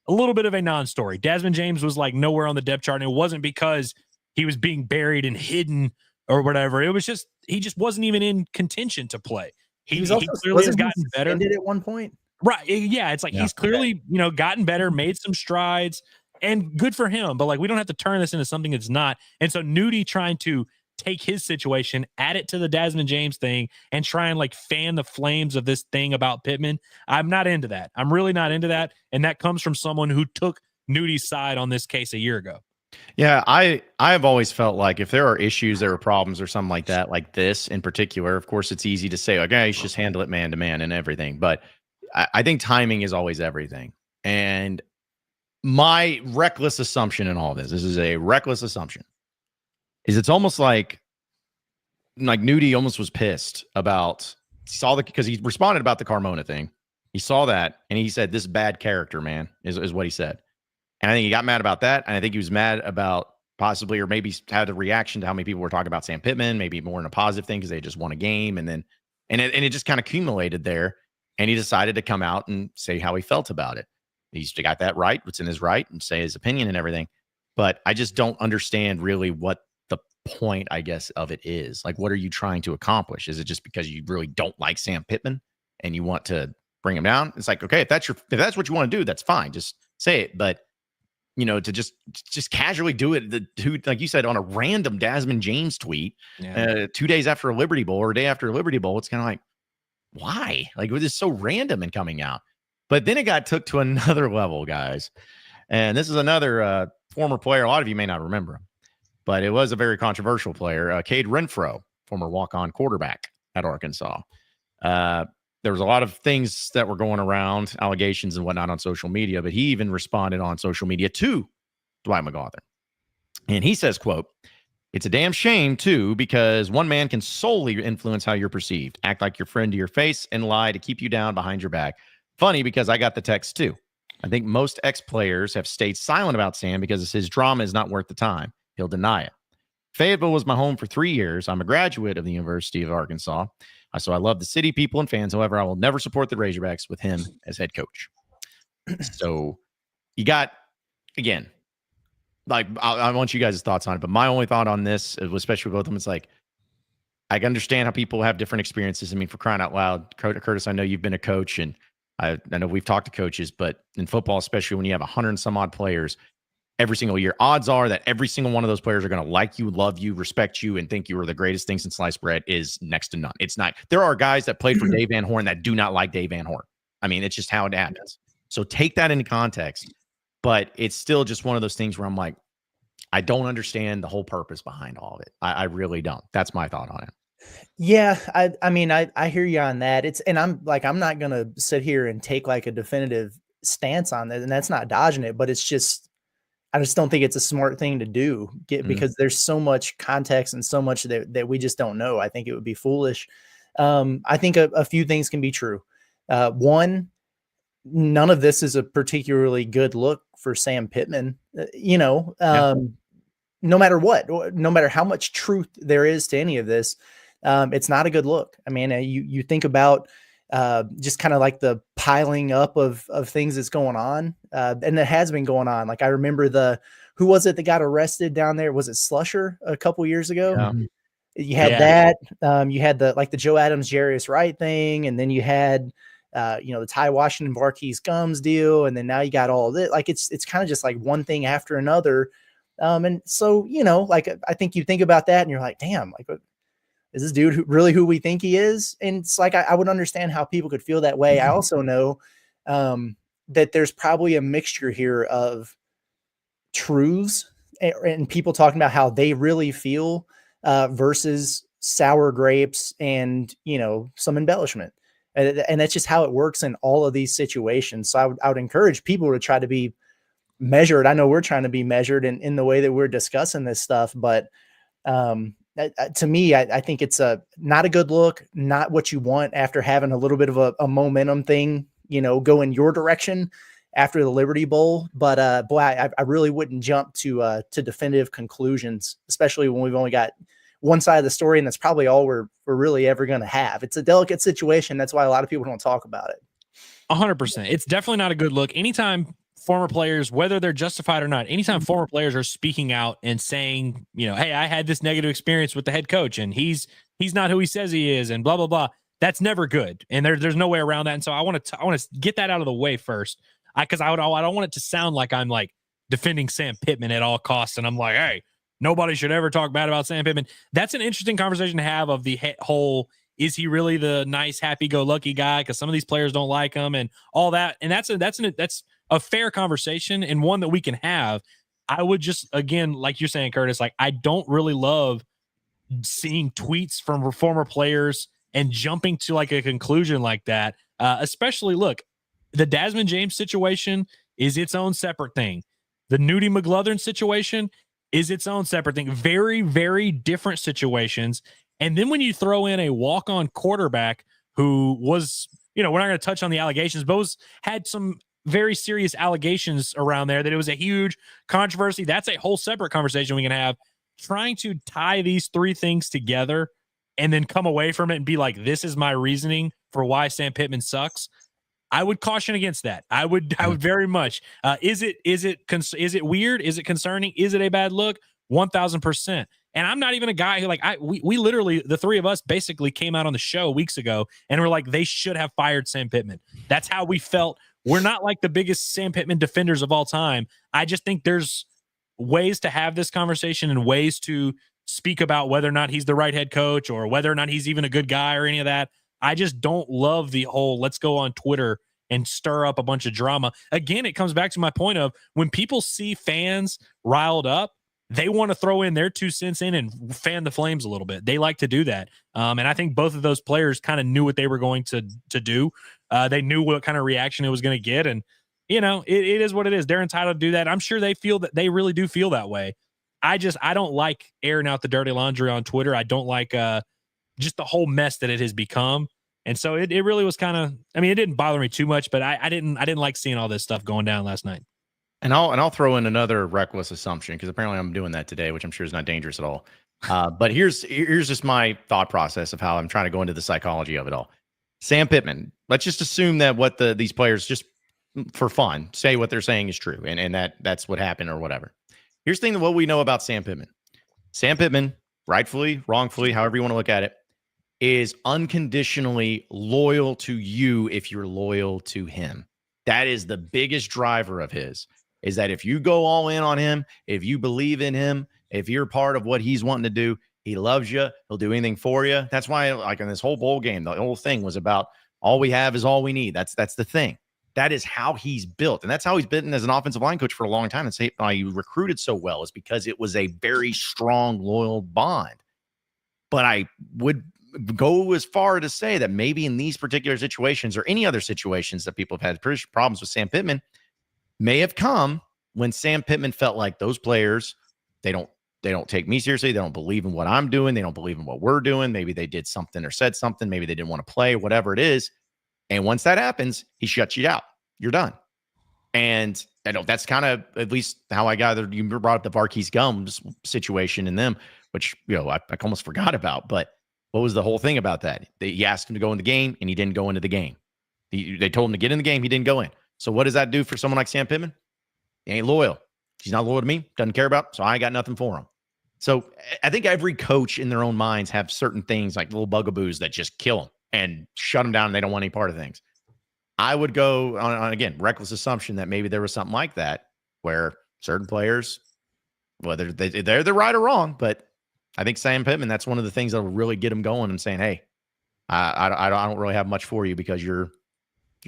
A little bit of a non-story. Desmond James was like nowhere on the depth chart. And it wasn't because he was being buried and hidden or whatever. It was just, he just wasn't even in contention to play. He clearly has gotten better. At one point. Right. Yeah. It's like, he's clearly, gotten better, made some strides, and good for him. But like, we don't have to turn this into something it's not. And so Nudie trying to take his situation, add it to the Desmond James thing, and try and like fan the flames of this thing about Pittman. I'm not into that. I'm really not into that. And that comes from someone who took Nudie's side on this case a year ago. Yeah, I've always felt like if there are issues, there are problems or something like that, like this in particular, of course, it's easy to say, like, hey, you should just handle it man to man and everything. But I think timing is always everything. And my reckless assumption in all this is a reckless assumption, is it's almost like Nudie almost was pissed about, because he responded about the Carmona thing. He saw that and he said, this bad character, man, is what he said. And I think he got mad about that. And I think he was mad about possibly, or maybe had a reaction to how many people were talking about Sam Pittman, maybe more in a positive thing because they just won a game. And then, it just kind of accumulated there. And he decided to come out and say how he felt about it. He's got that right, what's in his right, and say his opinion and everything. But I just don't understand really what the point, I guess, of it is. Like, what are you trying to accomplish? Is it just because you really don't like Sam Pittman and you want to bring him down? It's like, okay, if that's what you want to do, that's fine. Just say it. But to just casually do it, like you said, on a random Desmond James tweet, 2 days after a Liberty Bowl or a day after a Liberty Bowl, it's kind of like, why? Like, it was just so random and coming out. But then it took to another level, guys. And this is another former player. A lot of you may not remember him, but it was a very controversial player, Cade Renfro, former walk-on quarterback at Arkansas. There was a lot of things that were going around, allegations and whatnot on social media, but he even responded on social media to Dwight McGauther. And he says, quote, "It's a damn shame, too, because one man can solely influence how you're perceived, act like your friend to your face, and lie to keep you down behind your back. Funny because I got the text, too. I think most ex-players have stayed silent about Sam because his drama is not worth the time. He'll deny it. Fayetteville was my home for 3 years. I'm a graduate of the University of Arkansas. So I love the city, people, and fans. However, I will never support the Razorbacks with him as head coach." So you got, again, like, I want you guys' thoughts on it, but my only thought on this, especially with both of them, is like, I understand how people have different experiences. I mean, for crying out loud, Curtis, I know you've been a coach, and I know we've talked to coaches, but in football, especially when you have 100 and some odd players every single year, odds are that every single one of those players are going to like you, love you, respect you, and think you are the greatest thing since sliced bread is next to none. It's not. There are guys that played for Dave Van Horn that do not like Dave Van Horn. I mean, it's just how it happens. So take that into context. But it's still just one of those things where I'm like, I don't understand the whole purpose behind all of it. I really don't. That's my thought on it. Yeah, I mean, I hear you on that. I'm not going to sit here and take like a definitive stance on that. And that's not dodging it, but I just don't think it's a smart thing to do because there's so much context and so much that we just don't know. I think it would be foolish. I think a few things can be true. One, none of this is a particularly good look for Sam Pittman, no matter what, no matter how much truth there is to any of this. It's not a good look. I mean, you think about just kind of like the piling up of things that's going on. And that has been going on. Like I remember who was it that got arrested down there? Was it Slusher a couple years ago? Yeah. You had that. You had the Joe Adams, Jarius Wright thing. And then you had, the Ty Washington, Marquise Gums deal. And then now you got all of it. Like it's kind of just like one thing after another. And so, like, I think you think about that and you're like, damn, like, is this dude really who we think he is? And it's like, I would understand how people could feel that way. I also know that there's probably a mixture here of truths and people talking about how they really feel versus sour grapes and, some embellishment. And that's just how it works in all of these situations. So I would encourage people to try to be measured. I know we're trying to be measured in the way that we're discussing this stuff, but to me, I think it's not a good look, not what you want after having a little bit of a momentum thing, go in your direction after the Liberty Bowl. But boy, I really wouldn't jump to definitive conclusions, especially when we've only got one side of the story, and that's probably all we're really ever going to have. It's a delicate situation. That's why a lot of people don't talk about it. 100%. It's definitely not a good look. Anytime former players, whether they're justified or not, anytime former players are speaking out and saying, hey, I had this negative experience with the head coach and he's not who he says he is and blah, blah, blah. That's never good. And there's no way around that. And so I want to get that out of the way first. Cause I don't want it to sound like I'm like defending Sam Pittman at all costs. And I'm like, hey, nobody should ever talk bad about Sam Pittman. That's an interesting conversation to have of the whole, is he really the nice, happy-go-lucky guy? Cause some of these players don't like him and all that. And that's a fair conversation and one that we can have. I would just, again, like you're saying, Curtis, like I don't really love seeing tweets from former players and jumping to like a conclusion like that. Especially, look, the Desmond James situation is its own separate thing. The Nudie McGlothern situation is its own separate thing. Very, very different situations. And then when you throw in a walk-on quarterback who was, we're not going to touch on the allegations, but had some very serious allegations around there that it was a huge controversy. That's a whole separate conversation we can have. Trying to tie these three things together and then come away from it and be like, this is my reasoning for why Sam Pittman sucks. I would caution against that. I would very much. Is it weird? Is it concerning? Is it a bad look? 1,000%. And I'm not even a guy who we literally, the three of us basically came out on the show weeks ago and we're like, they should have fired Sam Pittman. That's how we felt. We're not like the biggest Sam Pittman defenders of all time. I just think there's ways to have this conversation and ways to speak about whether or not he's the right head coach or whether or not he's even a good guy or any of that. I just don't love the whole let's go on Twitter and stir up a bunch of drama. Again, it comes back to my point of when people see fans riled up, they want to throw in their 2 cents in and fan the flames a little bit. They like to do that. And I think both of those players kind of knew what they were going to do. They knew what kind of reaction it was going to get. And, it is what it is. They're entitled to do that. I'm sure they feel that they really do feel that way. I don't like airing out the dirty laundry on Twitter. I don't like just the whole mess that it has become. And so it really was kind of, it didn't bother me too much, but I didn't like seeing all this stuff going down last night. And I'll throw in another reckless assumption because apparently I'm doing that today, which I'm sure is not dangerous at all. But here's just my thought process of how I'm trying to go into the psychology of it all. Sam Pittman, let's just assume that what these players just for fun say what they're saying is true, and that's what happened or whatever. Here's the thing: what we know about Sam Pittman. Sam Pittman, rightfully, wrongfully, however you want to look at it, is unconditionally loyal to you if you're loyal to him. That is the biggest driver of his. Is that if you go all in on him, if you believe in him, if you're part of what he's wanting to do, he loves you. He'll do anything for you. That's why, like in this whole bowl game, the whole thing was about all we have is all we need. That's the thing. That is how he's built. And that's how he's been as an offensive line coach for a long time. And why he recruited so well is because it was a very strong, loyal bond. But I would go as far to say that maybe in these particular situations or any other situations that people have had problems with Sam Pittman, may have come when Sam Pittman felt like those players, they don't take me seriously. They don't believe in what I'm doing. They don't believe in what we're doing. Maybe they did something or said something. Maybe they didn't want to play, whatever it is. And once that happens, he shuts you out. You're done. And I know that's kind of at least how I gathered. You brought up the Marquise Gums situation in them, which, I almost forgot about. But What was the whole thing about that? He asked him to go in the game, and he didn't go into the game. They told him to get in the game. He didn't go in. So what does that do for someone like Sam Pittman? He ain't loyal. He's not loyal to me. Doesn't care about. So I ain't got nothing for him. So I think every coach in their own minds have certain things like little bugaboos that just kill them and shut them down, and they don't want any part of things. I would go on again, reckless assumption that maybe there was something like that where certain players, whether they're right or wrong, but I think Sam Pittman, that's one of the things that will really get him going and saying, hey, I don't really have much for you because you're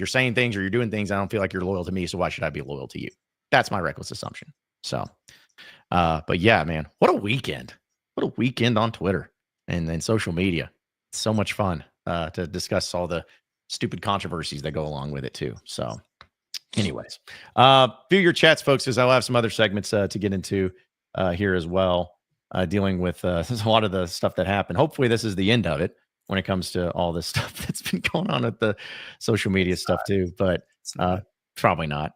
saying things or you're doing things. I don't feel like you're loyal to me. So why should I be loyal to you? That's my reckless assumption. So, but yeah, man, what a weekend. What a weekend on Twitter and social media. It's so much fun to discuss all the stupid controversies that go along with it too. So anyways, view your chats, folks, because I'll have some other segments to get into here as well, dealing with a lot of the stuff that happened. Hopefully this is the end of it when it comes to all this stuff that's been going on with the social media stuff too, but probably not.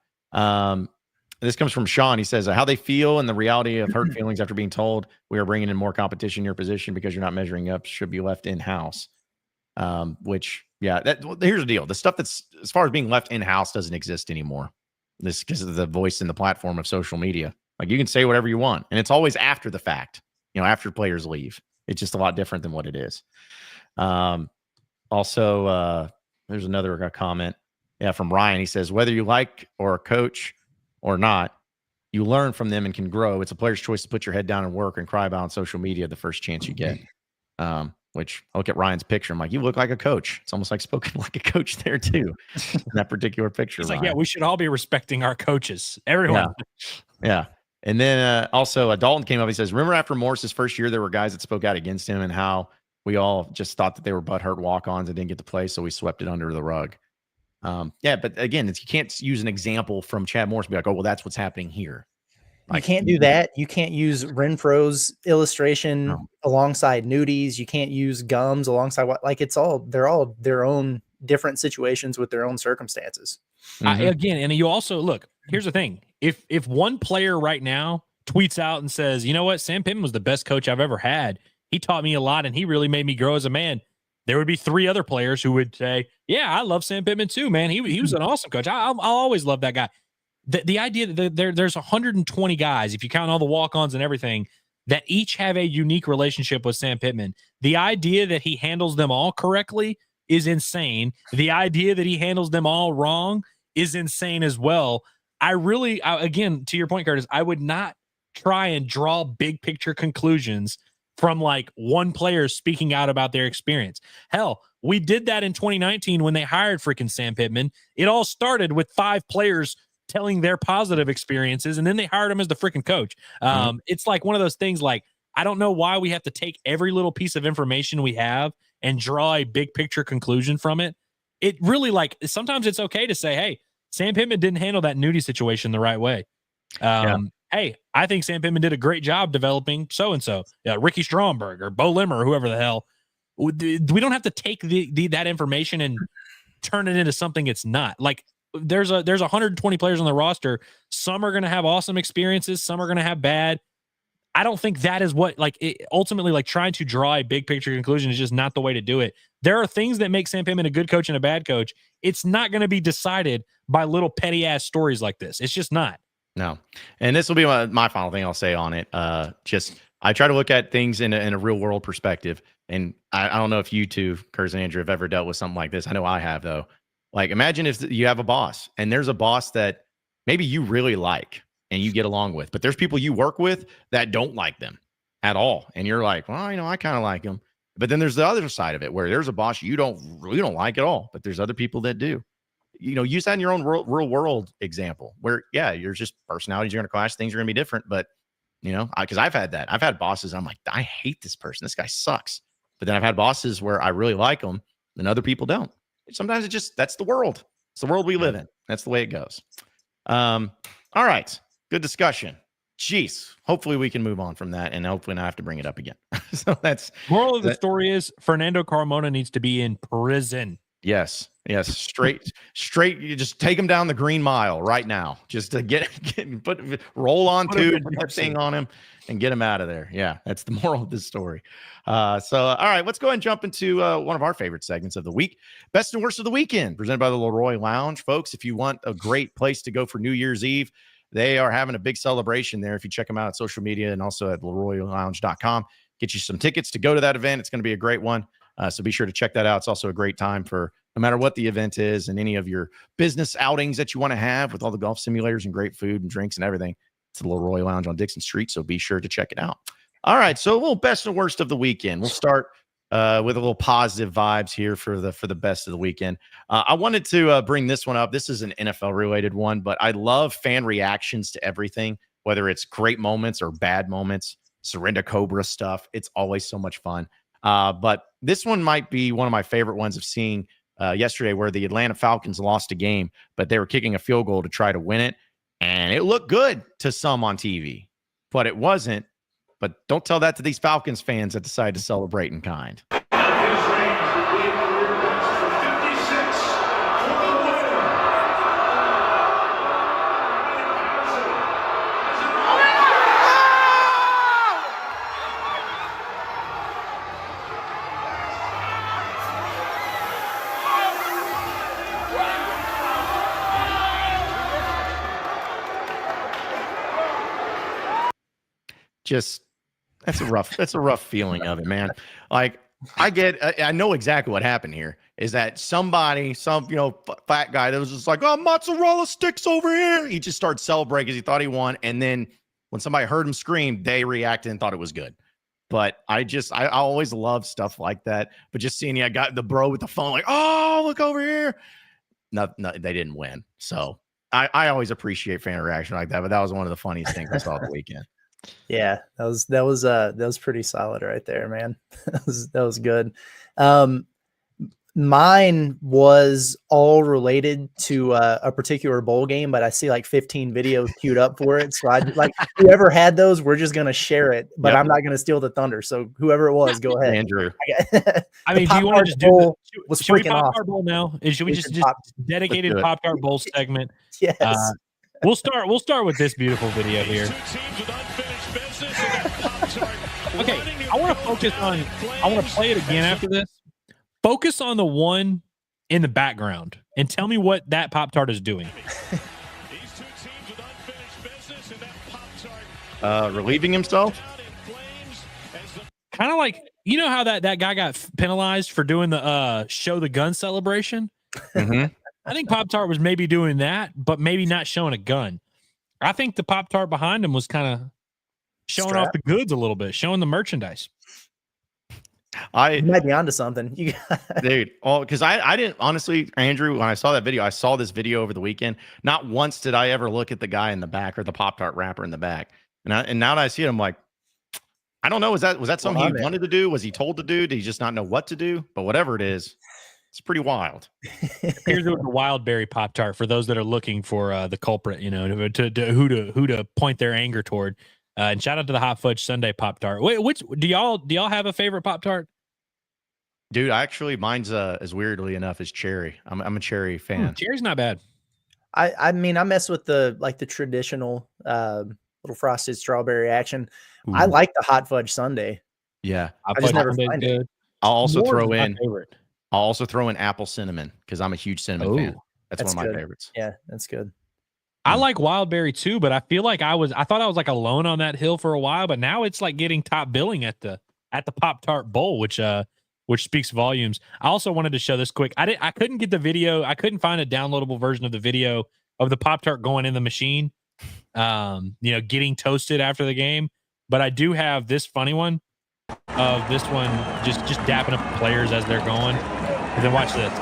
This comes from Sean. He says, how they feel and the reality of hurt feelings after being told we are bringing in more competition in your position because you're not measuring up should be left in-house. Which, yeah, here's the deal. The stuff that's as far as being left in-house doesn't exist anymore. This because of the voice and the platform of social media. Like you can say whatever you want, and it's always after the fact, after players leave. It's just a lot different than what it is. Also, there's another comment. Yeah, from Ryan. He says, whether you like or a coach or not, you learn from them and can grow. It's a player's choice to put your head down and work and cry about on social media the first chance you get. Which I look at Ryan's picture. I'm like, you look like a coach. It's almost like spoken like a coach there too. In that particular picture. He's Ryan. like, yeah, we should all be respecting our coaches. Everyone. Yeah. And then also Dalton came up. He says, remember after Morris's first year, there were guys that spoke out against him and how we all just thought that they were butthurt walk-ons and didn't get to play. So we swept it under the rug. Yeah. But again, you can't use an example from Chad Morris and be like, oh, well, that's what's happening here. You can't do that. You can't use Renfro's illustration alongside nudies. You can't use Gums alongside they're all their own different situations with their own circumstances. Again, and you also look, here's the thing. If one player right now tweets out and says, you know what, Sam Pittman was the best coach I've ever had. He taught me a lot and he really made me grow as a man. There would be 3 other players who would say, yeah, I love Sam Pittman too, man. He was an awesome coach. I'll always love that guy. The idea that there's 120 guys, if you count all the walk-ons and everything, that each have a unique relationship with Sam Pittman. The idea that he handles them all correctly is insane. The idea that he handles them all wrong is insane as well. Again, to your point, Curtis, I would not try and draw big picture conclusions from like one player speaking out about their experience. Hell, we did that in 2019 when they hired freaking Sam Pittman. It all started with 5 players telling their positive experiences, and then they hired him as the freaking coach. It's like one of those things, like, I don't know why we have to take every little piece of information we have and draw a big picture conclusion from it. It really, like, sometimes it's okay to say, hey, Sam Pittman didn't handle that nudie situation the right way. Hey, I think Sam Pittman did a great job developing so-and-so, Ricky Stromberg or Bo Limmer or whoever the hell. We don't have to take that information and turn it into something it's not. Like, there's 120 players on the roster. Some are going to have awesome experiences. Some are going to have bad. I don't think that is what, ultimately, like, trying to draw a big picture conclusion is just not the way to do it. There are things that make Sam Pittman a good coach and a bad coach. It's not going to be decided by little petty ass stories like this. It's just not. No. And this will be my final thing I'll say on it. I try to look at things in a real world perspective. And I don't know if you two, Curtis and Andrew, have ever dealt with something like this. I know I have, though. Like, imagine if you have a boss and there's a boss that maybe you really like and you get along with, but there's people you work with that don't like them at all. And you're like, well, I kind of like them. But then there's the other side of it where there's a boss you don't like at all, but there's other people that do. Use that in your own real world example where, yeah, you're just personalities are going to clash. Things are going to be different. But, because I've had that. I've had bosses. I'm like, I hate this person. This guy sucks. But then I've had bosses where I really like them and other people don't. Sometimes that's the world. It's the world we live in. That's the way it goes. All right. Good discussion. Jeez. Hopefully we can move on from that and hopefully not have to bring it up again. So that's moral of the story is Fernando Carmona needs to be in prison. Yes. Straight. You just take him down the Green Mile right now. Just to roll on to put that thing on him and get him out of there. Yeah, that's the moral of this story. All right, let's go ahead and jump into one of our favorite segments of the week, best and worst of the weekend, presented by the Leroy Lounge. Folks, if you want a great place to go for New Year's Eve, they are having a big celebration there. If you check them out at social media and also at leroylounge.com, get you some tickets to go to that event. It's going to be a great one. So be sure to check that out. It's also a great time for no matter what the event is and any of your business outings that you want to have with all the golf simulators and great food and drinks and everything. It's the Leroy Lounge on Dickson Street. So be sure to check it out. All right. So a little best and worst of the weekend. We'll start with a little positive vibes here for the best of the weekend. I wanted to bring this one up. This is an NFL related one, but I love fan reactions to everything, whether it's great moments or bad moments, Surrender Cobra stuff. It's always so much fun. But this one might be one of my favorite ones of seeing yesterday, where the Atlanta Falcons lost a game, but they were kicking a field goal to try to win it. And it looked good to some on TV, but it wasn't. But don't tell that to these Falcons fans that decide to celebrate in kind. Just that's a rough feeling of it, man. Like I know exactly what happened here is that some fat guy that was just like, oh, mozzarella sticks over here. He just started celebrating because he thought he won. And then when somebody heard him scream, they reacted and thought it was good. But I always love stuff like that. But just seeing, I got the bro with the phone like, oh, look over here. No, they didn't win. So I always appreciate fan reaction like that. But that was one of the funniest things I saw the weekend. Yeah, that was pretty solid right there, man. that was good. Mine was all related to a particular bowl game, but I see like 15 videos queued up for it. So I like whoever had those, we're just gonna share it, but I'm not gonna steal the thunder. So whoever it was, go ahead, Andrew. I mean, do you want to just do was freaking off. Pop-Tart Bowl now? Should we just dedicated Pop-Tart Bowl segment? Yes. We'll start with this beautiful video here. Okay, I want to play it again after this. Focus on the one in the background and tell me what that Pop-Tart is doing. Relieving himself? Kind of like, you know how that guy got penalized for doing the show the gun celebration? Mm-hmm. I think Pop-Tart was maybe doing that, but maybe not showing a gun. I think the Pop-Tart behind him was kind of showing off the goods a little bit, showing the merchandise. You might be onto something. Dude, because I didn't, honestly, Andrew, when I saw that video, I saw this video over the weekend. Not once did I ever look at the guy in the back or the Pop-Tart wrapper in the back. And now that I see it, I'm like, I don't know. Was that something he wanted to do? Was he told to do? Did he just not know what to do? But whatever it is, it's pretty wild. Here's the wild berry Pop-Tart for those that are looking for the culprit, you know, who to point their anger toward. And shout out to the Hot Fudge Sundae Pop-Tart. Wait, which do y'all have a favorite Pop-Tart? Dude, actually, mine's as weirdly enough as cherry. I'm a cherry fan. Cherry's not bad. I mean, I mess with the traditional little frosted strawberry action. Ooh. I like the Hot Fudge Sundae. Yeah, I just never find it. I'll also throw in apple cinnamon because I'm a huge cinnamon fan. That's one of my favorites. Yeah, that's good. I like wild berry too, but I feel like I thought I was like alone on that hill for a while, but now it's like getting top billing at the Pop-Tart Bowl, which speaks volumes. I also wanted to show this quick. I couldn't get the video. I couldn't find a downloadable version of the video of the Pop-Tart going in the machine, getting toasted after the game. But I do have this funny one of this one just dapping up the players as they're going. And then watch this.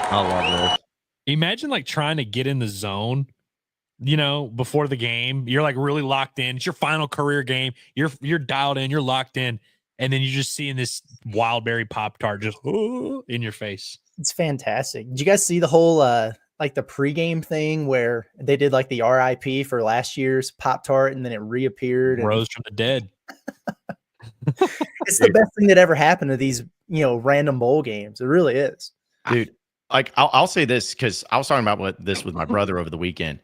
I love this. Imagine like trying to get in the zone, before the game. You're like really locked in. It's your final career game. You're dialed in. You're locked in. and then you're just seeing this wild berry Pop-Tart just in your face. It's fantastic. Did you guys see the whole like the pregame thing where they did like the RIP for last year's Pop-Tart and then it reappeared? Rose from the dead. It's the best thing that ever happened to these, random bowl games. It really is. Dude, like I'll say this because I was talking about this with my brother over the weekend.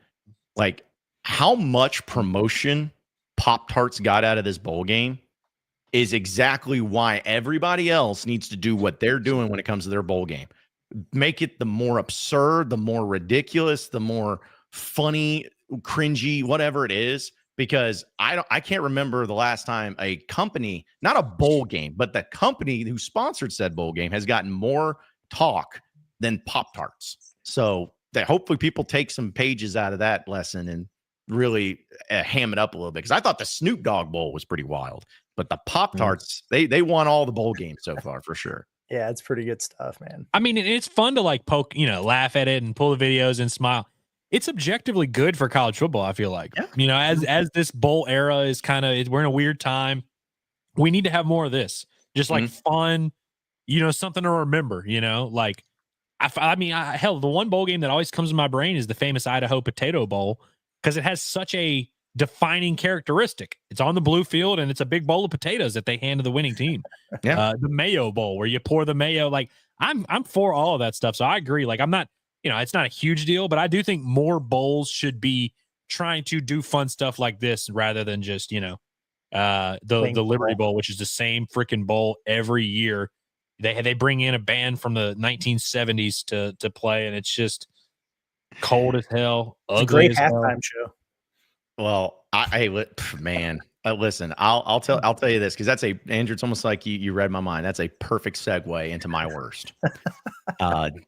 Like how much promotion Pop-Tarts got out of this bowl game is exactly why everybody else needs to do what they're doing when it comes to their bowl game. Make it the more absurd, the more ridiculous, the more funny, cringy, whatever it is. Because I can't remember the last time a company, not a bowl game, but the company who sponsored said bowl game has gotten more talk than Pop-Tarts. So that hopefully people take some pages out of that lesson and really ham it up a little bit. Because I thought the Snoop Dogg Bowl was pretty wild, but the Pop-Tarts, they won all the bowl games so far for sure. Yeah, it's pretty good stuff, man. I mean, it's fun to like poke, laugh at it and pull the videos and smile. It's objectively good for college football, I feel like. Yeah. As this bowl era is we're in a weird time. We need to have more of this. Just like fun, something to remember, like hell, the one bowl game that always comes to my brain is the famous Idaho Potato Bowl because it has such a defining characteristic. It's on the blue field and it's a big bowl of potatoes that they hand to the winning team. The Mayo Bowl where you pour the mayo. Like I'm for all of that stuff. So I agree. Like I'm not, it's not a huge deal, but I do think more bowls should be trying to do fun stuff like this rather than just, the Liberty Bowl, which is the same freaking bowl every year. They bring in a band from the 1970s to play, and it's just cold as hell. It's a great halftime show. Well, listen, I'll tell you this because Andrew. It's almost like you read my mind. That's a perfect segue into my worst.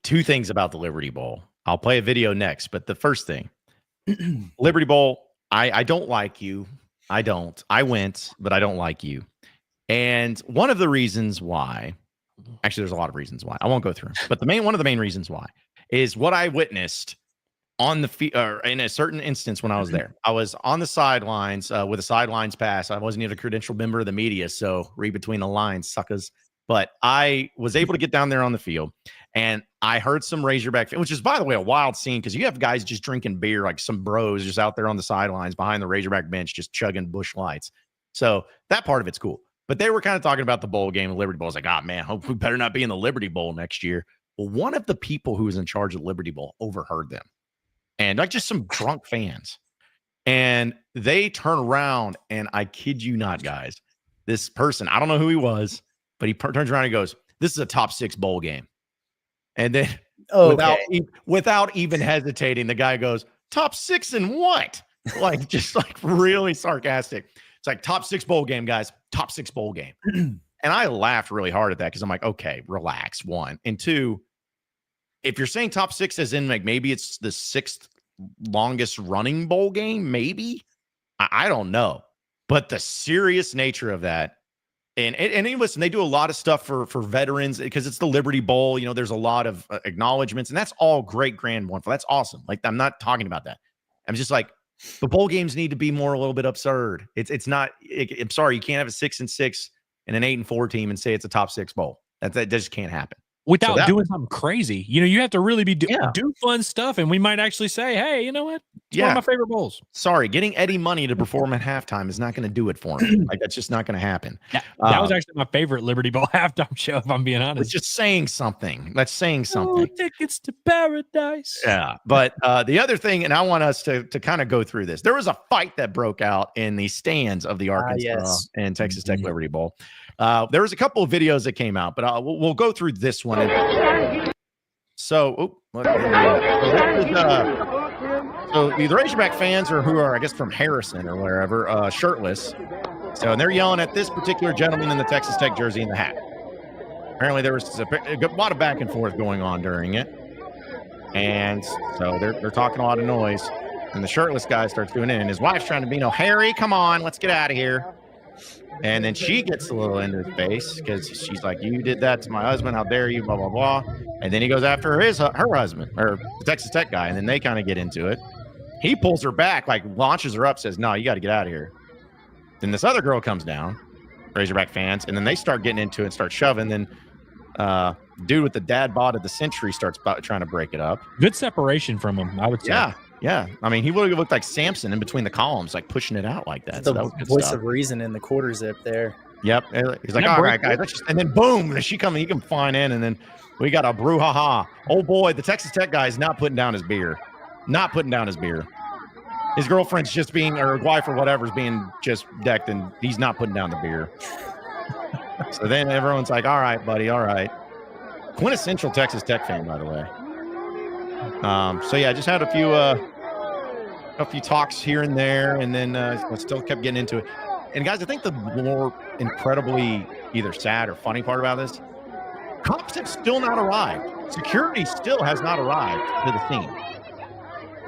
Two things about the Liberty Bowl. I'll play a video next, but the first thing, Liberty Bowl. I don't like you. I don't. I went, but I don't like you. And one of the reasons why, actually, there's a lot of reasons why. I won't go through them, but one of the main reasons why is what I witnessed on the field, or in a certain instance when I was there. I was on the sidelines with a sidelines pass. I wasn't even a credentialed member of the media, so read between the lines, suckers. But I was able to get down there on the field, and I heard some Razorback, which is, by the way, a wild scene because you have guys just drinking beer, like some bros just out there on the sidelines behind the Razorback bench, just chugging Busch Lights. So that part of it's cool. But they were kind of talking about the bowl game, the Liberty Bowl. I was like, man, hope we better not be in the Liberty Bowl next year. Well, one of the people who was in charge of the Liberty Bowl overheard them. And like just some drunk fans. And they turn around, and I kid you not, guys, this person, I don't know who he was, but he turns around and goes, "This is a top 6 bowl game." And then without even hesitating, the guy goes, "Top 6 in what?" Like just like really sarcastic. It's like top 6 bowl game, guys. Top 6 bowl game. And I laughed really hard at that because I'm like, okay, relax. 1 and 2. If you're saying top 6 as in like maybe it's the 6th longest running bowl game, maybe I don't know, but the serious nature of that, and listen, they do a lot of stuff for veterans because it's the Liberty Bowl. There's a lot of acknowledgments, and that's all great, grand, wonderful. That's awesome. Like I'm not talking about that. I'm just like the bowl games need to be a little bit absurd. It's not. I'm sorry, you can't have a 6-6 and an 8-4 team and say it's a top 6 bowl. That just can't happen. Without doing something crazy. You have to really do fun stuff, and we might actually say, hey, you know what? It's one of my favorite bowls. Sorry, getting Eddie Money to perform at halftime is not going to do it for me. Like, that's just not going to happen. That was actually my favorite Liberty Bowl halftime show, if I'm being honest. It's just saying something. That's saying something. Tickets to paradise. Yeah, but the other thing, and I want us to kind of go through this. There was a fight that broke out in the stands of the Arkansas and Texas Tech Liberty Bowl. There was a couple of videos that came out, but we'll go through this one. So the Razorback fans who are, I guess, from Harrison or wherever, shirtless. So, and they're yelling at this particular gentleman in the Texas Tech jersey and the hat. Apparently there was a lot of back and forth going on during it. And so they're talking a lot of noise. And the shirtless guy starts doing it. And his wife's trying to be, Harry, come on, let's get out of here. And then she gets a little into his face because she's like, "You did that to my husband. How dare you, blah, blah, blah." And then he goes after her husband, or the Texas Tech guy. And then they kind of get into it. He pulls her back, like launches her up, says, "No, you got to get out of here." Then this other girl comes down. Razorback fans, and then they start getting into it and start shoving. Then dude with the dad bod of the century starts trying to break it up. Good separation from him, I would say. Yeah. I mean, he would have looked like Samson in between the columns, like pushing it out like that. The so that was good voice stuff. of reason in the quarter zip there. Yep. He's like, all right, guys. And then boom, she come. He come flying in, and then we got a brouhaha. Oh boy, the Texas Tech guy is not putting down his beer. Not putting down his beer. His girlfriend's just being, or wife or whatever, is being just decked, and he's not putting down the beer. So then everyone's like, all right, buddy, all right. Quintessential Texas Tech fan, by the way. So yeah, I just had a few talks here and there, and then I still kept getting into it. And guys, I think the more incredibly either sad or funny part about this, cops have still not arrived. Security still has not arrived to the scene.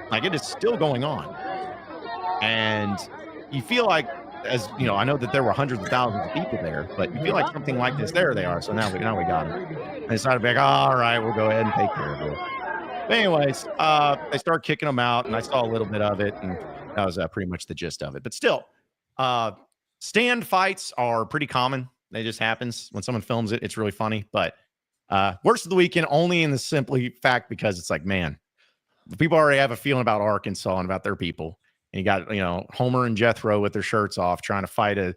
Like, it is still going on. And you feel like, as you know, I know that there were hundreds of thousands of people there, but you feel like something like this, there they are. So now we got them. They decided to be like, all right, we'll go ahead and take care of it. But anyways, they started kicking them out, and I saw a little bit of it, and that was pretty much the gist of it. But still, stand fights are pretty common. It just happens when someone films it. It's really funny. But worst of the weekend only in the simply fact because it's like, man, people already have a feeling about Arkansas and about their people. And you got, Homer and Jethro with their shirts off trying to fight a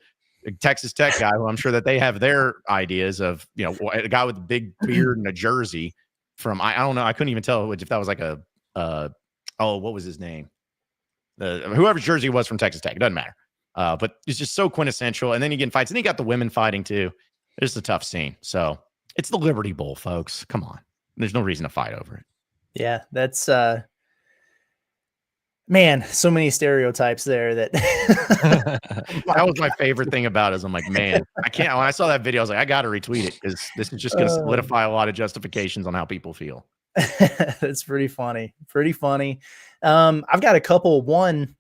Texas Tech guy who I'm sure that they have their ideas of, a guy with a big beard and a jersey from, I don't know. I couldn't even tell if that was like what was his name? Whoever's jersey was from Texas Tech. It doesn't matter. But it's just so quintessential. And then you get in fights. And then you got the women fighting too. It's a tough scene. So it's the Liberty Bowl, folks. Come on. There's no reason to fight over it. Yeah, that's man, so many stereotypes there that that was my favorite thing about it. Is I'm like, man, I can't. When I saw that video, I was like, I got to retweet it because this is just going to solidify a lot of justifications on how people feel. That's pretty funny. Pretty funny. I've got a couple. One,